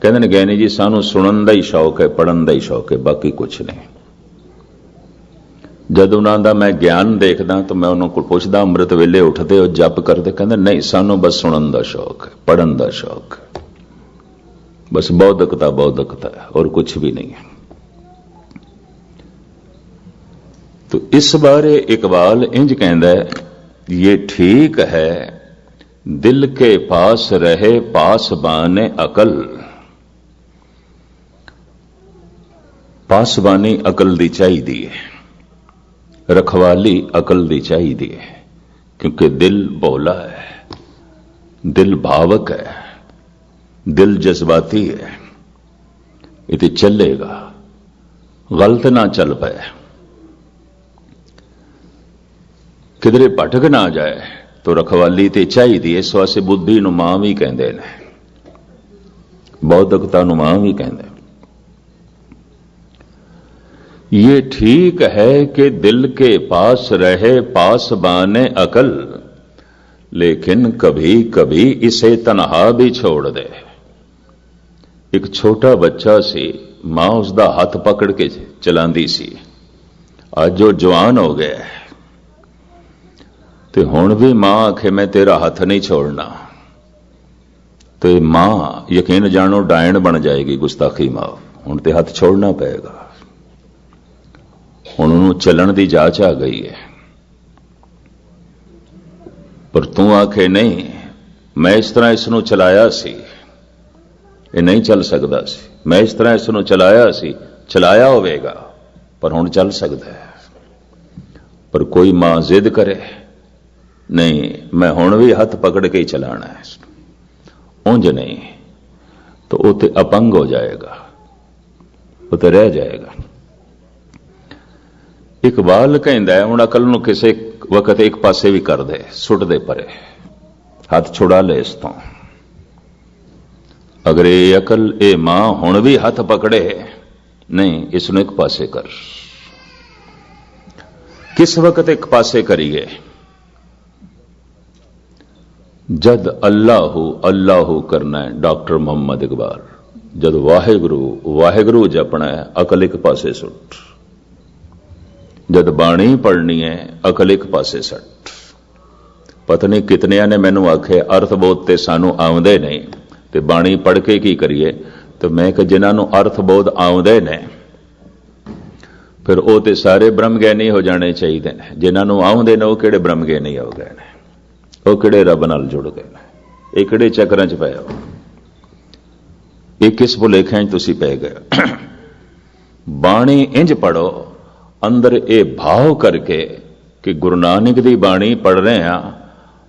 कहते ने ज्ञानी जी सानू सुनन का ही शौक है, पढ़न का ही शौक है, बाकी कुछ नहीं। जद उन्हों का मैं ज्ञान देखदा तो मैं उन्होंने पुछदा अमृत वेले उठते हो जप करते, कहते नहीं सानू बस सुनन का शौक है, पढ़न का शौक है, बस बौद्धकता बौद्धकता है और कुछ भी नहीं है। तो इस बारे इकबाल इंज कहता है, ये ठीक है दिल के पास रहे पासबाने अकल। पासबानी अकल दी चाहिदी है, रखवाली अकल दी चाहिदी है, क्योंकि दिल भोला है, दिल भावक है, दिल जज्बाती है। ये चलेगा, गलत ना चल पाए, किधरे भटक ना जाए, तो रखवाली ते चाहिदी। इस वास्ते बुद्धि नूं मां भी कहंदे ने, बौद्धकता नूं मां भी कहंदे। ये ठीक है कि दिल के पास रहे पासबाने अकल, लेकिन कभी कभी इसे तन्हा भी छोड़ दे। एक छोटा बच्चा सी, मां उसका हाथ पकड़ के चलांदी सी, अज वो जवान हो गया है तो हुण भी मां आखे मैं तेरा हाथ नहीं छोड़ना, ਤੇ ਮਾਂ ਯਕੀਨ ਜਾਣੋ ਡਾਇਣ ਬਣ ਜਾਏਗੀ, ਗੁਸਤਾਖੀ ਮਾਫ। ਹੁਣ ਤੇ ਹੱਥ ਛੋੜਨਾ ਪਏਗਾ। ਹੁਣ ਉਹਨੂੰ ਚੱਲਣ ਦੀ ਜਾਚ ਆ ਗਈ ਹੈ। ਪਰ ਤੂੰ ਆਖੇ ਨਹੀਂ, ਮੈਂ ਇਸ ਤਰ੍ਹਾਂ ਇਸ ਨੂੰ ਚਲਾਇਆ ਸੀ, ਇਹ ਨਹੀਂ ਚੱਲ ਸਕਦਾ ਸੀ। ਮੈਂ ਇਸ ਤਰ੍ਹਾਂ ਇਸ ਨੂੰ ਚਲਾਇਆ ਸੀ, ਚਲਾਇਆ ਹੋਵੇਗਾ ਪਰ ਹੁਣ ਚੱਲ ਸਕਦਾ ਹੈ। ਪਰ ਕੋਈ ਮਾਂ ਜ਼ਿੱਦ ਕਰੇ, ਨਹੀਂ ਮੈਂ ਹੁਣ ਵੀ ਹੱਥ ਪਕੜ ਕੇ ਹੀ ਚਲਾਣਾ ਹੈ, ਉਂਝ ਨਹੀਂ, ਤਾਂ ਉਹ ਤੇ ਅਪੰਗ ਹੋ ਜਾਏਗਾ, ਉਹ ਤੇ ਰਹਿ ਜਾਏਗਾ। ਇਕਬਾਲ ਕਹਿੰਦਾ ਹੈ, ਹੁਣ ਅਕਲ ਨੂੰ ਕਿਸੇ ਵਕਤ ਇੱਕ ਪਾਸੇ ਵੀ ਕਰ ਦੇ, ਸੁੱਟ ਦੇ ਪਰੇ, ਹੱਥ ਛੁਡਾ ਲੈ ਇਸ ਤੋਂ। ਅਗਰ ਇਹ ਅਕਲ, ਇਹ ਮਾਂ ਹੁਣ ਵੀ ਹੱਥ ਪਕੜੇ, ਨਹੀਂ ਇਸ ਨੂੰ ਇੱਕ ਪਾਸੇ ਕਰ। ਕਿਸ ਵਕਤ ਇੱਕ ਪਾਸੇ ਕਰੀਏ? ਜਦ ਅੱਲਾਹੂ ਅੱਲਾਹੂ ਕਰਨਾ ਹੈ। ਡਾਕਟਰ ਮੁਹੰਮਦ ਇਕਬਾਲ, ਜਦ ਵਾਹਿਗੁਰੂ ਵਾਹਿਗੁਰੂ ਜਪਣਾ ਹੈ, ਅਕਲ ਇੱਕ ਪਾਸੇ ਸੁੱਟ। ਜਦ ਬਾਣੀ ਪੜ੍ਹਨੀ ਹੈ, ਅਕਲ ਇੱਕ ਪਾਸੇ ਸੱਟ। ਪਤਾ ਨਹੀਂ ਕਿਤਨਿਆਂ ਨੇ ਮੈਨੂੰ ਆਖੇ ਅਰਥ ਬੋਧ ਤੇ ਸਾਨੂੰ ਆਉਂਦੇ ਨਹੀਂ, ਤੇ ਬਾਣੀ ਪੜ੍ਹ ਕੇ ਕੀ ਕਰੀਏ? ਤੇ ਮੈਂ ਕਿ ਜਿਨ੍ਹਾਂ ਨੂੰ ਅਰਥ ਬੋਧ ਆਉਂਦੇ ਨੇ, ਫਿਰ ਉਹ ਤੇ ਸਾਰੇ ਬ੍ਰਹਮ ਗਿਆਨੀ ਹੋ ਜਾਣੇ ਚਾਹੀਦੇ ਨੇ। ਜਿਨ੍ਹਾਂ ਨੂੰ ਆਉਂਦੇ ਨੇ ਉਹ ਕਿਹੜੇ ਬ੍ਰਹਮ ਗਿਆਨੀ ਹੋ ਗਏ ਨੇ? ਉਹ ਕਿਹੜੇ ਰੱਬ ਨਾਲ ਜੁੜ ਗਏ ਨੇ? ਇਹ ਕਿਹੜੇ ਚੱਕਰਾਂ 'ਚ ਪਏ ਹੋ? ਇਹ ਕਿਸ ਭੁਲੇਖਿਆਂ 'ਚ ਤੁਸੀਂ ਪੈ ਗਏ? ਬਾਣੀ ਇੰਜ ਪੜੋ, ਅੰਦਰ ਇਹ ਭਾਵ ਕਰਕੇ ਕਿ ਗੁਰੂ ਨਾਨਕ ਦੀ ਬਾਣੀ ਪੜ੍ਹ ਰਹੇ ਹਾਂ,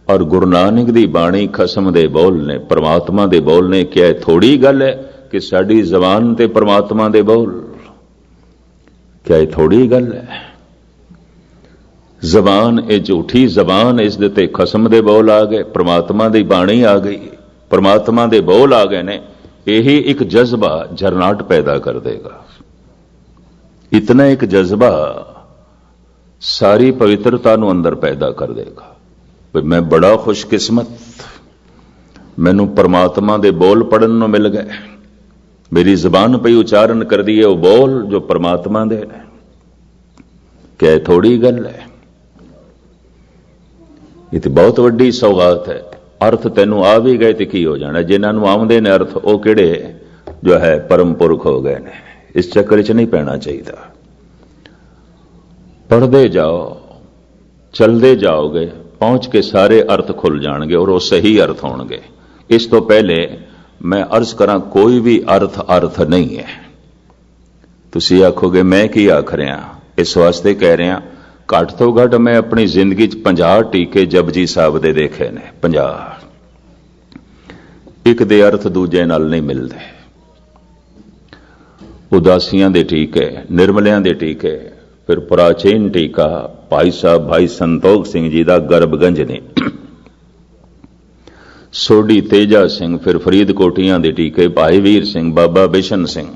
ਔਰ ਗੁਰੂ ਨਾਨਕ ਦੀ ਬਾਣੀ ਖਸਮ ਦੇ ਬੋਲ ਨੇ, ਪਰਮਾਤਮਾ ਦੇ ਬੋਲ ਨੇ। ਕਿਹਾ ਇਹ ਥੋੜੀ ਗੱਲ ਹੈ ਕਿ ਸਾਡੀ ਜ਼ਬਾਨ ਤੇ ਪਰਮਾਤਮਾ ਦੇ ਬੋਲ? ਕਿਆ ਇਹ ਥੋੜੀ ਗੱਲ ਹੈ? ਜ਼ਬਾਨ ਇਹ ਝੂਠੀ ਜ਼ਬਾਨ, ਇਸ ਦੇ ਤੇ ਖਸਮ ਦੇ ਬੋਲ ਆ ਗਏ, ਪਰਮਾਤਮਾ ਦੀ ਬਾਣੀ ਆ ਗਈ, ਪਰਮਾਤਮਾ ਦੇ ਬੋਲ ਆ ਗਏ ਨੇ। ਇਹੀ ਇੱਕ ਜਜ਼ਬਾ ਝਰਨਾਟ ਪੈਦਾ ਕਰ ਦੇਗਾ। ਇਤਨਾ ਇੱਕ ਜਜ਼ਬਾ ਸਾਰੀ ਪਵਿੱਤਰਤਾ ਨੂੰ ਅੰਦਰ ਪੈਦਾ ਕਰ ਦੇਗਾ। ਮੈਂ ਬੜਾ ਖੁਸ਼ਕਿਸਮਤ, ਮੈਨੂੰ ਪਰਮਾਤਮਾ ਦੇ ਬੋਲ ਪੜਨ ਨੂੰ ਮਿਲ ਗਏ। ਮੇਰੀ ਜ਼ਬਾਨ ਪਈ ਉਚਾਰਨ ਕਰਦੀ ਹੈ ਉਹ ਬੋਲ ਜੋ ਪਰਮਾਤਮਾ ਦੇ ਨੇ। ਕਿ ਥੋੜੀ ਗੱਲ ਹੈ? ਇਹ ਤੇ ਬਹੁਤ ਵੱਡੀ ਸੌਗਾਤ ਹੈ। ਅਰਥ ਤੈਨੂੰ ਆ ਵੀ ਗਏ ਤੇ ਕੀ ਹੋ ਜਾਣਾ? ਜਿਨ੍ਹਾਂ ਨੂੰ ਆਉਂਦੇ ਨੇ ਅਰਥ, ਉਹ ਕਿਹੜੇ ਜੋ ਹੈ ਪਰਮ ਪੁਰਖ ਹੋ ਗਏ ਨੇ। ਇਸ ਚੱਕਰ 'ਚ ਨਹੀਂ ਪੈਣਾ ਚਾਹੀਦਾ। ਪੜ੍ਹਦੇ ਜਾਓ, ਚਲਦੇ ਜਾਓਗੇ, ਪਹੁੰਚ ਕੇ ਸਾਰੇ ਅਰਥ ਖੁੱਲ ਜਾਣਗੇ ਔਰ ਉਹ ਸਹੀ ਅਰਥ ਹੋਣਗੇ। ਇਸ ਤੋਂ ਪਹਿਲੇ ਮੈਂ ਅਰਜ਼ ਕਰਾਂ, ਕੋਈ ਵੀ ਅਰਥ ਨਹੀਂ ਹੈ। ਤੁਸੀਂ ਆਖੋਗੇ ਮੈਂ ਕੀ ਆਖ ਰਿਹਾ? ਇਸ ਵਾਸਤੇ ਕਹਿ ਰਿਹਾ, ਘੱਟ ਤੋਂ ਘੱਟ ਮੈਂ ਆਪਣੀ ਜ਼ਿੰਦਗੀ 'ਚ 50 ਟੀਕੇ ਜਪਜੀ ਸਾਹਿਬ ਦੇ ਦੇਖੇ ਨੇ। 50। ਇੱਕ ਦੇ ਅਰਥ ਦੂਜੇ ਨਾਲ ਨਹੀਂ ਮਿਲਦੇ। ਉਦਾਸੀਆਂ ਦੇ ਟੀਕੇ, ਨਿਰਮਲਿਆਂ ਦੇ ਟੀਕੇ, ਫਿਰ ਪ੍ਰਾਚੀਨ ਟੀਕਾ ਭਾਈ ਸਾਹਿਬ ਭਾਈ ਸੰਤੋਖ ਸਿੰਘ ਜੀ ਦਾ ਗਰਭਗੰਜ ਨੇ, ਸੋਢੀ ਤੇਜਾ ਸਿੰਘ, ਫਿਰ ਫਰੀਦਕੋਟੀਆਂ ਦੇ ਟੀਕੇ ਭਾਈ ਵੀਰ ਸਿੰਘ, ਬਾਬਾ ਬਿਸ਼ਨ ਸਿੰਘ,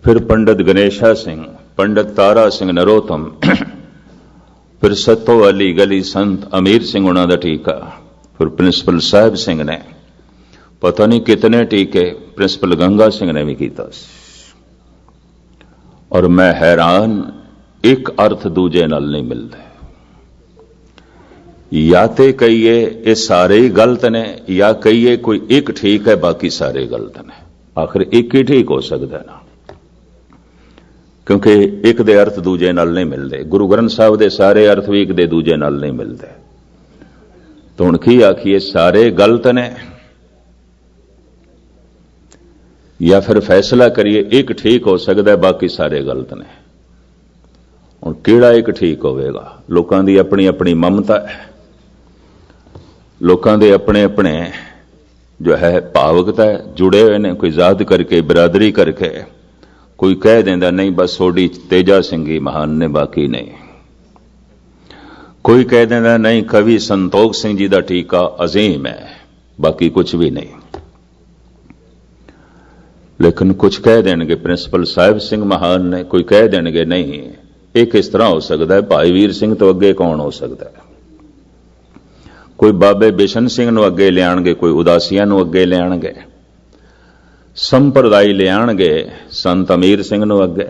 ਫਿਰ ਪੰਡਤ ਗਣੇਸ਼ਾ ਸਿੰਘ, ਪੰਡਤ ਤਾਰਾ ਸਿੰਘ ਨਰੋਤਮ, ਫਿਰ ਸੱਤੋ ਅਲੀ ਗਲੀ ਸੰਤ ਅਮੀਰ ਸਿੰਘ ਉਹਨਾਂ ਦਾ ਟੀਕਾ, ਫਿਰ ਪ੍ਰਿੰਸੀਪਲ ਸਾਹਿਬ ਸਿੰਘ ਨੇ, ਪਤਾ ਨਹੀਂ ਕਿਤਨੇ ਟੀਕੇ ਪ੍ਰਿੰਸੀਪਲ ਗੰਗਾ ਸਿੰਘ ਨੇ ਵੀ ਕੀਤਾ ਸੀ। ਔਰ ਮੈਂ ਹੈਰਾਨ, ਇੱਕ ਅਰਥ ਦੂਜੇ ਨਾਲ ਨਹੀਂ ਮਿਲਦਾ। ਜਾਂ ਤੇ ਕਹੀਏ ਇਹ ਸਾਰੇ ਹੀ ਗਲਤ ਨੇ, ਜਾਂ ਕਹੀਏ ਕੋਈ ਇੱਕ ਠੀਕ ਹੈ ਬਾਕੀ ਸਾਰੇ ਗਲਤ ਨੇ। ਆਖਿਰ ਇੱਕ ਹੀ ਠੀਕ ਹੋ ਸਕਦਾ ਨਾ, ਕਿਉਂਕਿ ਇੱਕ ਦੇ ਅਰਥ ਦੂਜੇ ਨਾਲ ਨਹੀਂ ਮਿਲਦੇ। ਗੁਰੂ ਗ੍ਰੰਥ ਸਾਹਿਬ ਦੇ ਸਾਰੇ ਅਰਥ ਵੀ ਇੱਕ ਦੇ ਦੂਜੇ ਨਾਲ ਨਹੀਂ ਮਿਲਦੇ। ਤਾਂ ਹੁਣ ਕੀ ਆਖੀਏ? ਸਾਰੇ ਗਲਤ ਨੇ, ਜਾਂ ਫਿਰ ਫੈਸਲਾ ਕਰੀਏ ਇੱਕ ਠੀਕ ਹੋ ਸਕਦਾ ਬਾਕੀ ਸਾਰੇ ਗਲਤ ਨੇ। ਹੁਣ ਕਿਹੜਾ ਇੱਕ ਠੀਕ ਹੋਵੇਗਾ? ਲੋਕਾਂ ਦੀ ਆਪਣੀ ਆਪਣੀ ਮਮਤਾ ਹੈ, ਲੋਕਾਂ ਦੇ ਆਪਣੇ ਆਪਣੇ ਜੋ ਹੈ ਭਾਵਕਤਾ ਹੈ, ਜੁੜੇ ਹੋਏ ਨੇ, ਕੋਈ ਜ਼ਾਤ ਕਰਕੇ, ਬਰਾਦਰੀ ਕਰਕੇ। ਕੋਈ ਕਹਿ ਦਿੰਦਾ ਨਹੀਂ ਬਸ ਸੋਢੀ ਤੇਜਾ ਸਿੰਘ ਹੀ ਮਹਾਨ ਨੇ, ਬਾਕੀ ਨਹੀਂ। ਕੋਈ ਕਹਿ ਦਿੰਦਾ ਨਹੀਂ ਕਵੀ ਸੰਤੋਖ ਸਿੰਘ ਜੀ ਦਾ ਟੀਕਾ ਅਜ਼ੀਮ ਹੈ, ਬਾਕੀ ਕੁਝ ਵੀ ਨਹੀਂ। ਲੇਕਿਨ ਕੁਝ ਕਹਿ ਦੇਣਗੇ ਪ੍ਰਿੰਸੀਪਲ ਸਾਹਿਬ ਸਿੰਘ ਮਹਾਨ ਨੇ, ਕੋਈ ਕਹਿ ਦੇਣਗੇ ਨਹੀਂ ਇਹ ਕਿਸ ਤਰ੍ਹਾਂ ਹੋ ਸਕਦਾ ਹੈ, ਭਾਈ ਵੀਰ ਸਿੰਘ ਤੋਂ ਅੱਗੇ ਕੌਣ ਹੋ ਸਕਦਾ ਹੈ। ਕੋਈ ਬਾਬੇ ਬਿਸ਼ਨ ਸਿੰਘ ਨੂੰ ਅੱਗੇ ਲਿਆਣਗੇ, ਕੋਈ ਉਦਾਸੀਆਂ ਨੂੰ ਅੱਗੇ ਲਿਆਣਗੇ, ਸੰਪਰਦਾਈ ਲਿਆਣਗੇ ਸੰਤ ਅਮੀਰ ਸਿੰਘ ਨੂੰ ਅੱਗੇ।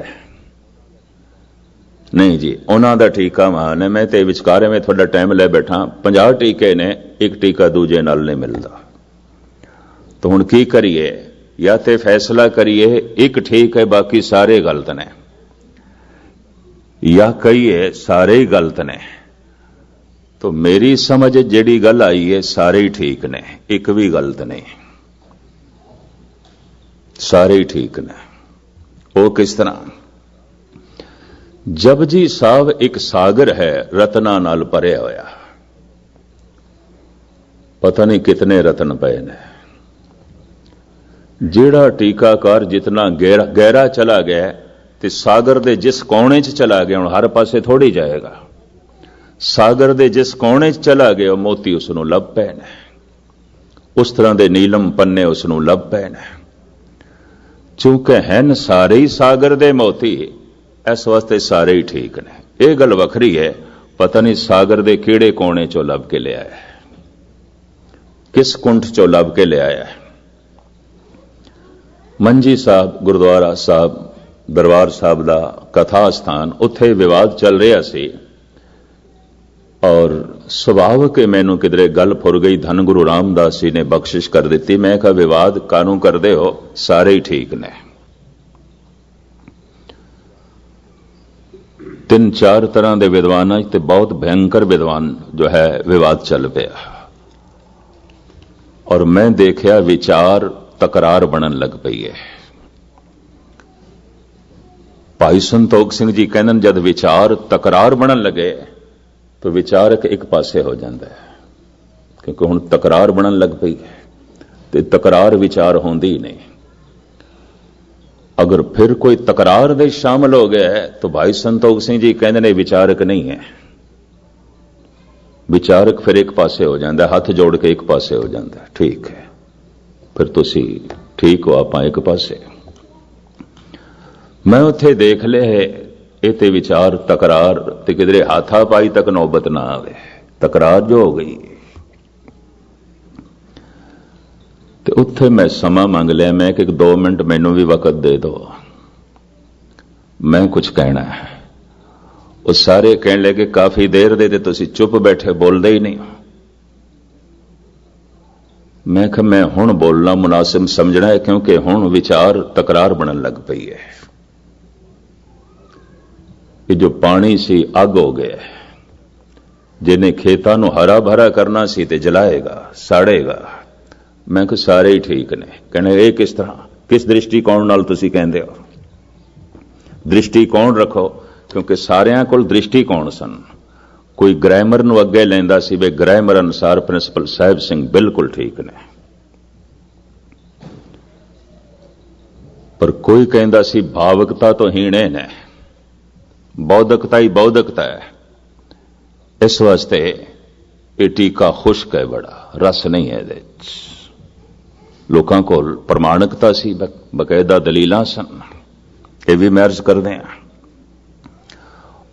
ਨਹੀਂ ਜੀ, ਉਹਨਾਂ ਦਾ ਟੀਕਾ ਮਹਾਨ ਹੈ। ਮੈਂ ਤੇ ਵਿਚਕਾਰੇ ਮੈਂ ਤੁਹਾਡਾ ਟਾਈਮ ਲੈ ਬੈਠਾ, 50 ਟੀਕੇ ਨੇ, ਇੱਕ ਟੀਕਾ ਦੂਜੇ ਨਾਲ ਨਹੀਂ ਮਿਲਦਾ। तो हुण की करिए? या तो फैसला करिए एक ठीक है बाकी सारे गलत ने, या कहिए सारे ही गलत ने। तो मेरी समझ जिहड़ी गल आई है सारे ही ठीक ने, एक भी गलत नहीं, सारे ही ठीक ने। वो किस तरह? जपजी साहब एक सागर है रत्ना नाल भरिया होया, पता नहीं कितने रतन पए ने। जेड़ा टीकाकार जितना गहरा चला गया ते सागर दे जिस कोने च चला गया, हुण हर पासे थोड़ी जाएगा, सागर दे जिस कोने च चला गया मोती उसनों लभ पए ने, उस तरह दे नीलम पन्ने उसनों लभ पए ने। चूंकि हैं सारे ही सागर दे मोती, इस वास्ते सारे ही ठीक ने। यह गल वखरी है, पता नहीं सागर दे किहड़े कोने चों लभ के ले आया, किस कुंठ चों लभ के ले आया। मंजी साहब गुरुद्वारा साहब दरबार साहब दा कथा स्थान, उत्थे विवाद चल रहा सी और सुभावक मैनू किधरे गल फुर गई, धन गुरु रामदास जी ने बख्शिश कर दी। मैं कहा विवाद कानू करदे हो, सारे ही ठीक ने। 3-4 तरह के विद्वान ते बहुत भयंकर विद्वान जो है विवाद चल पाया, और मैं देखा विचार तकरार बनन लग पई है। भाई संतोख सिंह जी कहते जब विचार तकरार बनन लगे तो विचारक एक पासे हो जाता है, क्योंकि हुण तकरार बनन लग पई है तो तकरार विचार होंदी ही नहीं। अगर फिर कोई तकरार दे शामिल हो गया है तो भाई संतोख सिंह जी कहते ने विचारक नहीं है, विचारक फिर एक पासे हो जाता है, हाथ जोड़ के एक पासे हो जाता है। ठीक है, फिर तुसी ठीक हो, आप एक पासे। मैं उत्थे देख ले ये ते विचार तकरार ते किधरे हाथापाई तक नौबत ना आवे, तकरार जो हो गई तो उत्थे मैं समा मंग लिया। मैं कि 2 मिनट मैनू भी वक्त दे दो, मैं कुछ कहना है। वो सारे कहने लगे काफी देर दे तुसी चुप बैठे, बोलदे ही नहीं। मैं कहा मैं हुण बोलना मुनासिब समझना है, क्योंकि हुण विचार तकरार बनन लग पई है। कि जो पानी सी अग हो गया, जिन्हें खेतां नूं हरा भरा करना सी ते जलाएगा, साड़ेगा। मैं कहा सारे ही ठीक ने। कहने ये किस तरह, किस दृष्टिकोण नाल तुसीं कहंदे हो? दृष्टिकोण रखो, क्योंकि सारियां कोल दृष्टिकोण सन। कोई ग्रामर नूं अगे लैंदा सी वे ग्रामर अनुसार प्रिंसिपल साहिब सिंह बिल्कुल ठीक ने, पर कोई कहंदा सी भावकता तो हीणे ने, बौद्धकता ही बौद्धकता है। इस वास्ते ये टीका खुश्क है, बड़ा रस नहीं है इहदे विच। लोकां कोल प्रमाणिकता सी, बकायदा दलीलां सन, ये भी मैं अर्ज करदे हां।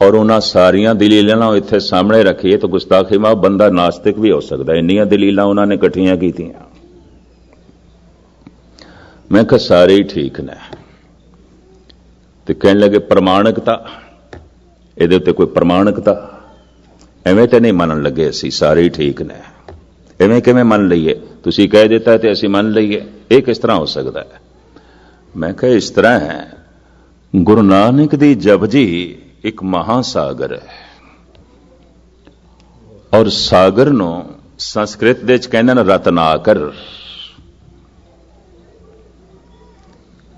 और उन्हां सारियां दलीलां इत्थे सामने रखीए तो गुस्ताखी माफ बंदा नास्तिक भी हो सकता है, इन्नियां दलीलां उन्हां ने इकट्ठियां कीतियां। मैं कहा सारे ही ठीक ने। ते कहने लगे प्रमाणिकता, ਇਹਦੇ ਉੱਤੇ ਕੋਈ ਪ੍ਰਮਾਣਿਕਤਾ ਐਵੇਂ ਤੇ ਨਹੀਂ ਮੰਨਣ ਲੱਗੇ ਅਸੀਂ, ਸਾਰੇ ਹੀ ਠੀਕ ਨੇ। ਐਵੇਂ ਕਿਵੇਂ ਮੰਨ ਲਈਏ? ਤੁਸੀਂ ਕਹਿ ਦਿੱਤਾ ਤੇ ਅਸੀਂ ਮੰਨ ਲਈਏ, ਇਹ ਕਿਸ ਤਰ੍ਹਾਂ ਹੋ ਸਕਦਾ ਹੈ? ਮੈਂ ਕਿਹਾ ਇਸ ਤਰ੍ਹਾਂ ਹੈ, ਗੁਰੂ ਨਾਨਕ ਦੀ ਜਪਜੀ ਇੱਕ ਮਹਾਸਾਗਰ ਹੈ, ਔਰ ਸਾਗਰ ਨੂੰ ਸੰਸਕ੍ਰਿਤ ਦੇ ਵਿੱਚ ਕਹਿੰਦੇ ਨੇ ਰਤਨਾਕਰ,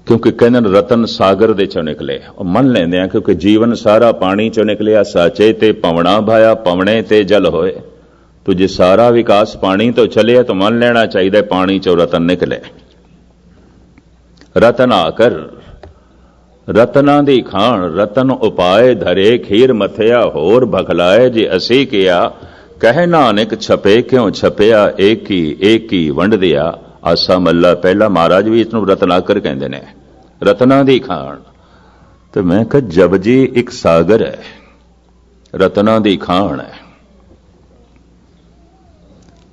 क्योंकि कहने रतन सागर दे चों निकले। और मन लेंदे हैं क्योंकि जीवन सारा पानी चों निकलिया, साचे ते पवना भाया, पवने ते जल होए। तो जे सारा विकास पानी तो चले तो मन लेना चाहिए पानी चों रतन निकले। रतन आकर रतना दी खान, रतन उपाय धरे खीर मथिया, होर भखलाए जे असी किया, कह नानक छपे क्यों छपिया, एक ही वंड दिया। आसा मल्ला पहला महाराज भी इसनूं रतनाकर कहंदे ने, रतना दी खान। तो मैं कहा जपजी एक सागर है, रतना दी खान है।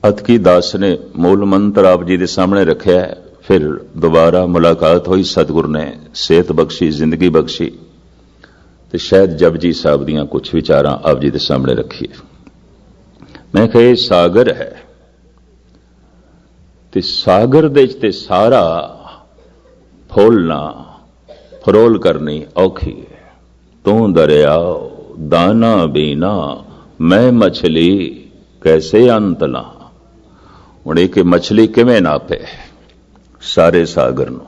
अतकी दास ने मूल मंत्र आप जी के सामने रखा है। फिर दोबारा मुलाकात हुई, सतगुरु ने सेहत बख्शी, जिंदगी बख्शी, तो शायद जपजी साहब दियां कुछ विचारां आप जी के सामने रखी है। मैं कहा यह सागर है ਤੇ ਸਾਗਰ ਦੇ 'ਚ ਤੇ ਸਾਰਾ ਫੋਲਣਾ ਫਰੋਲ ਕਰਨੀ ਔਖੀ ਹੈ। ਤੂੰ ਦਰਿਆ ਦਾਨਾ ਬੀਨਾ ਮੈਂ ਮਛਲੀ ਕੈਸੇ ਅੰਤ ਲਾ। ਹੁਣ ਇਹ ਕਿ ਮਛਲੀ ਕਿਵੇਂ ਨਾਪੇ ਸਾਰੇ ਸਾਗਰ ਨੂੰ।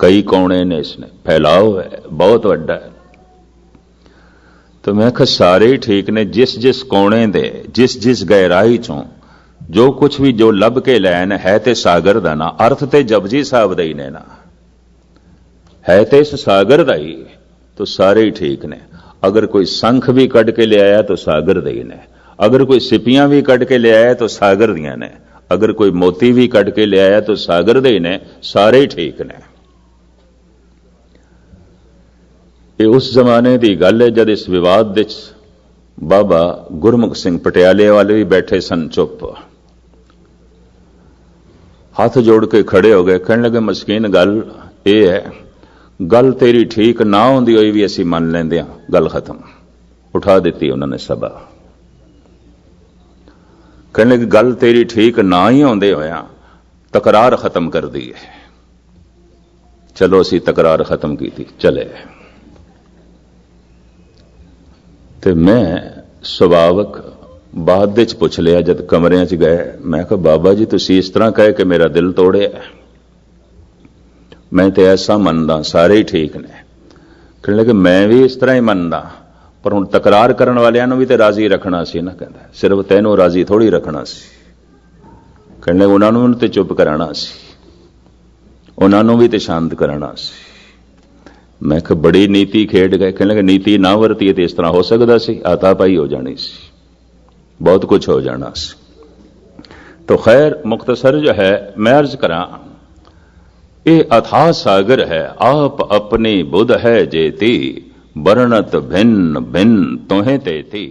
ਕਈ ਕੌਣੇ ਨੇ, ਇਸਨੇ ਫੈਲਾਓ ਹੈ ਬਹੁਤ ਵੱਡਾ ਹੈ। तो मैं कहा सारे ही ठीक ने। जिस जिस कोने दे जिस जिस गहराई चों जो कुछ भी जो लभ के लैन है ते सागर दा ना। अर्थ ते जपजी साहब दा ही ने ना, है ते इस सागर दा ही, तो सारे ही ठीक ने। अगर कोई संख भी कढ़ के ले आया तो सागर दे ही ने, अगर कोई सिपियां भी कढ़ के ले आया तो सागर दियां ने, अगर कोई मोती भी कढ़ के ले आया तो सागर दे ही ने। सारे ही ठीक ने। ਇਹ ਉਸ ਜ਼ਮਾਨੇ ਦੀ ਗੱਲ ਹੈ ਜਦ ਇਸ ਵਿਵਾਦ ਵਿੱਚ ਬਾਬਾ ਗੁਰਮੁਖ ਸਿੰਘ ਪਟਿਆਲੇ ਵਾਲੇ ਵੀ ਬੈਠੇ ਸਨ ਚੁੱਪ, ਹੱਥ ਜੋੜ ਕੇ ਖੜੇ ਹੋ ਗਏ। ਕਹਿਣ ਲੱਗੇ ਮਸਕੀਨ ਗੱਲ ਇਹ ਹੈ, ਗੱਲ ਤੇਰੀ ਠੀਕ ਨਾ ਹੁੰਦੀ ਹੋਈ ਵੀ ਅਸੀਂ ਮੰਨ ਲੈਂਦੇ ਹਾਂ, ਗੱਲ ਖਤਮ। ਉਠਾ ਦਿੱਤੀ ਉਹਨਾਂ ਨੇ ਸਭਾ। ਕਹਿਣ ਲੱਗੇ ਗੱਲ ਤੇਰੀ ਠੀਕ ਨਾ ਹੀ ਹੁੰਦੇ ਹੋਇਆ ਤਕਰਾਰ ਖਤਮ ਕਰਦੀ ਹੈ। ਚਲੋ ਅਸੀਂ ਤਕਰਾਰ ਖਤਮ ਕੀਤੀ, ਚਲੇ। ਤੇ ਮੈਂ ਸੁਭਾਵਕ ਬਾਅਦ ਵਿੱਚ ਪੁੱਛ ਲਿਆ ਜਦ ਕਮਰਿਆਂ 'ਚ ਗਏ। ਮੈਂ ਕਿਹਾ ਬਾਬਾ ਜੀ ਤੁਸੀਂ ਇਸ ਤਰ੍ਹਾਂ ਕਹੇ ਕਿ ਮੇਰਾ ਦਿਲ ਤੋੜਿਆ। ਮੈਂ ਤੇ ਐਸਾ ਮੰਨਦਾ ਸਾਰੇ ਹੀ ਠੀਕ ਨੇ। ਕਹਿਣ ਲੱਗੇ ਮੈਂ ਵੀ ਇਸ ਤਰ੍ਹਾਂ ਹੀ ਮੰਨਦਾ, ਪਰ ਹੁਣ ਤਕਰਾਰ ਕਰਨ ਵਾਲਿਆਂ ਨੂੰ ਵੀ ਤੇ ਰਾਜ਼ੀ ਰੱਖਣਾ ਸੀ ਨਾ। ਕਹਿੰਦਾ ਸਿਰਫ ਤੈਨੂੰ ਰਾਜ਼ੀ ਥੋੜੀ ਰੱਖਣਾ ਸੀ। ਕਹਿਣ ਲੱਗੇ ਉਹਨਾਂ ਨੂੰ ਤੇ ਚੁੱਪ ਕਰਾਉਣਾ ਸੀ, ਉਹਨਾਂ ਨੂੰ ਵੀ ਤੇ ਸ਼ਾਂਤ ਕਰਾਉਣਾ ਸੀ। ਮੈਂ ਕਿਹਾ ਬੜੀ ਨੀਤੀ ਖੇਡ ਗਏ। ਕਹਿਣ ਲੱਗੇ ਨੀਤੀ ਨਾ ਵਰਤੀਏ ਤੇ ਇਸ ਤਰ੍ਹਾਂ ਹੋ ਸਕਦਾ ਸੀ, ਆਤਾਪਾਈ ਹੋ ਜਾਣੀ ਸੀ, ਬਹੁਤ ਕੁਝ ਹੋ ਜਾਣਾ ਸੀ। तो खैर मुख्तसर जो है मैं अर्ज करा, ये अथाह सागर है आप अपनी बुध है जेती, बरनत भिन्न भिन्न तोहें तेती।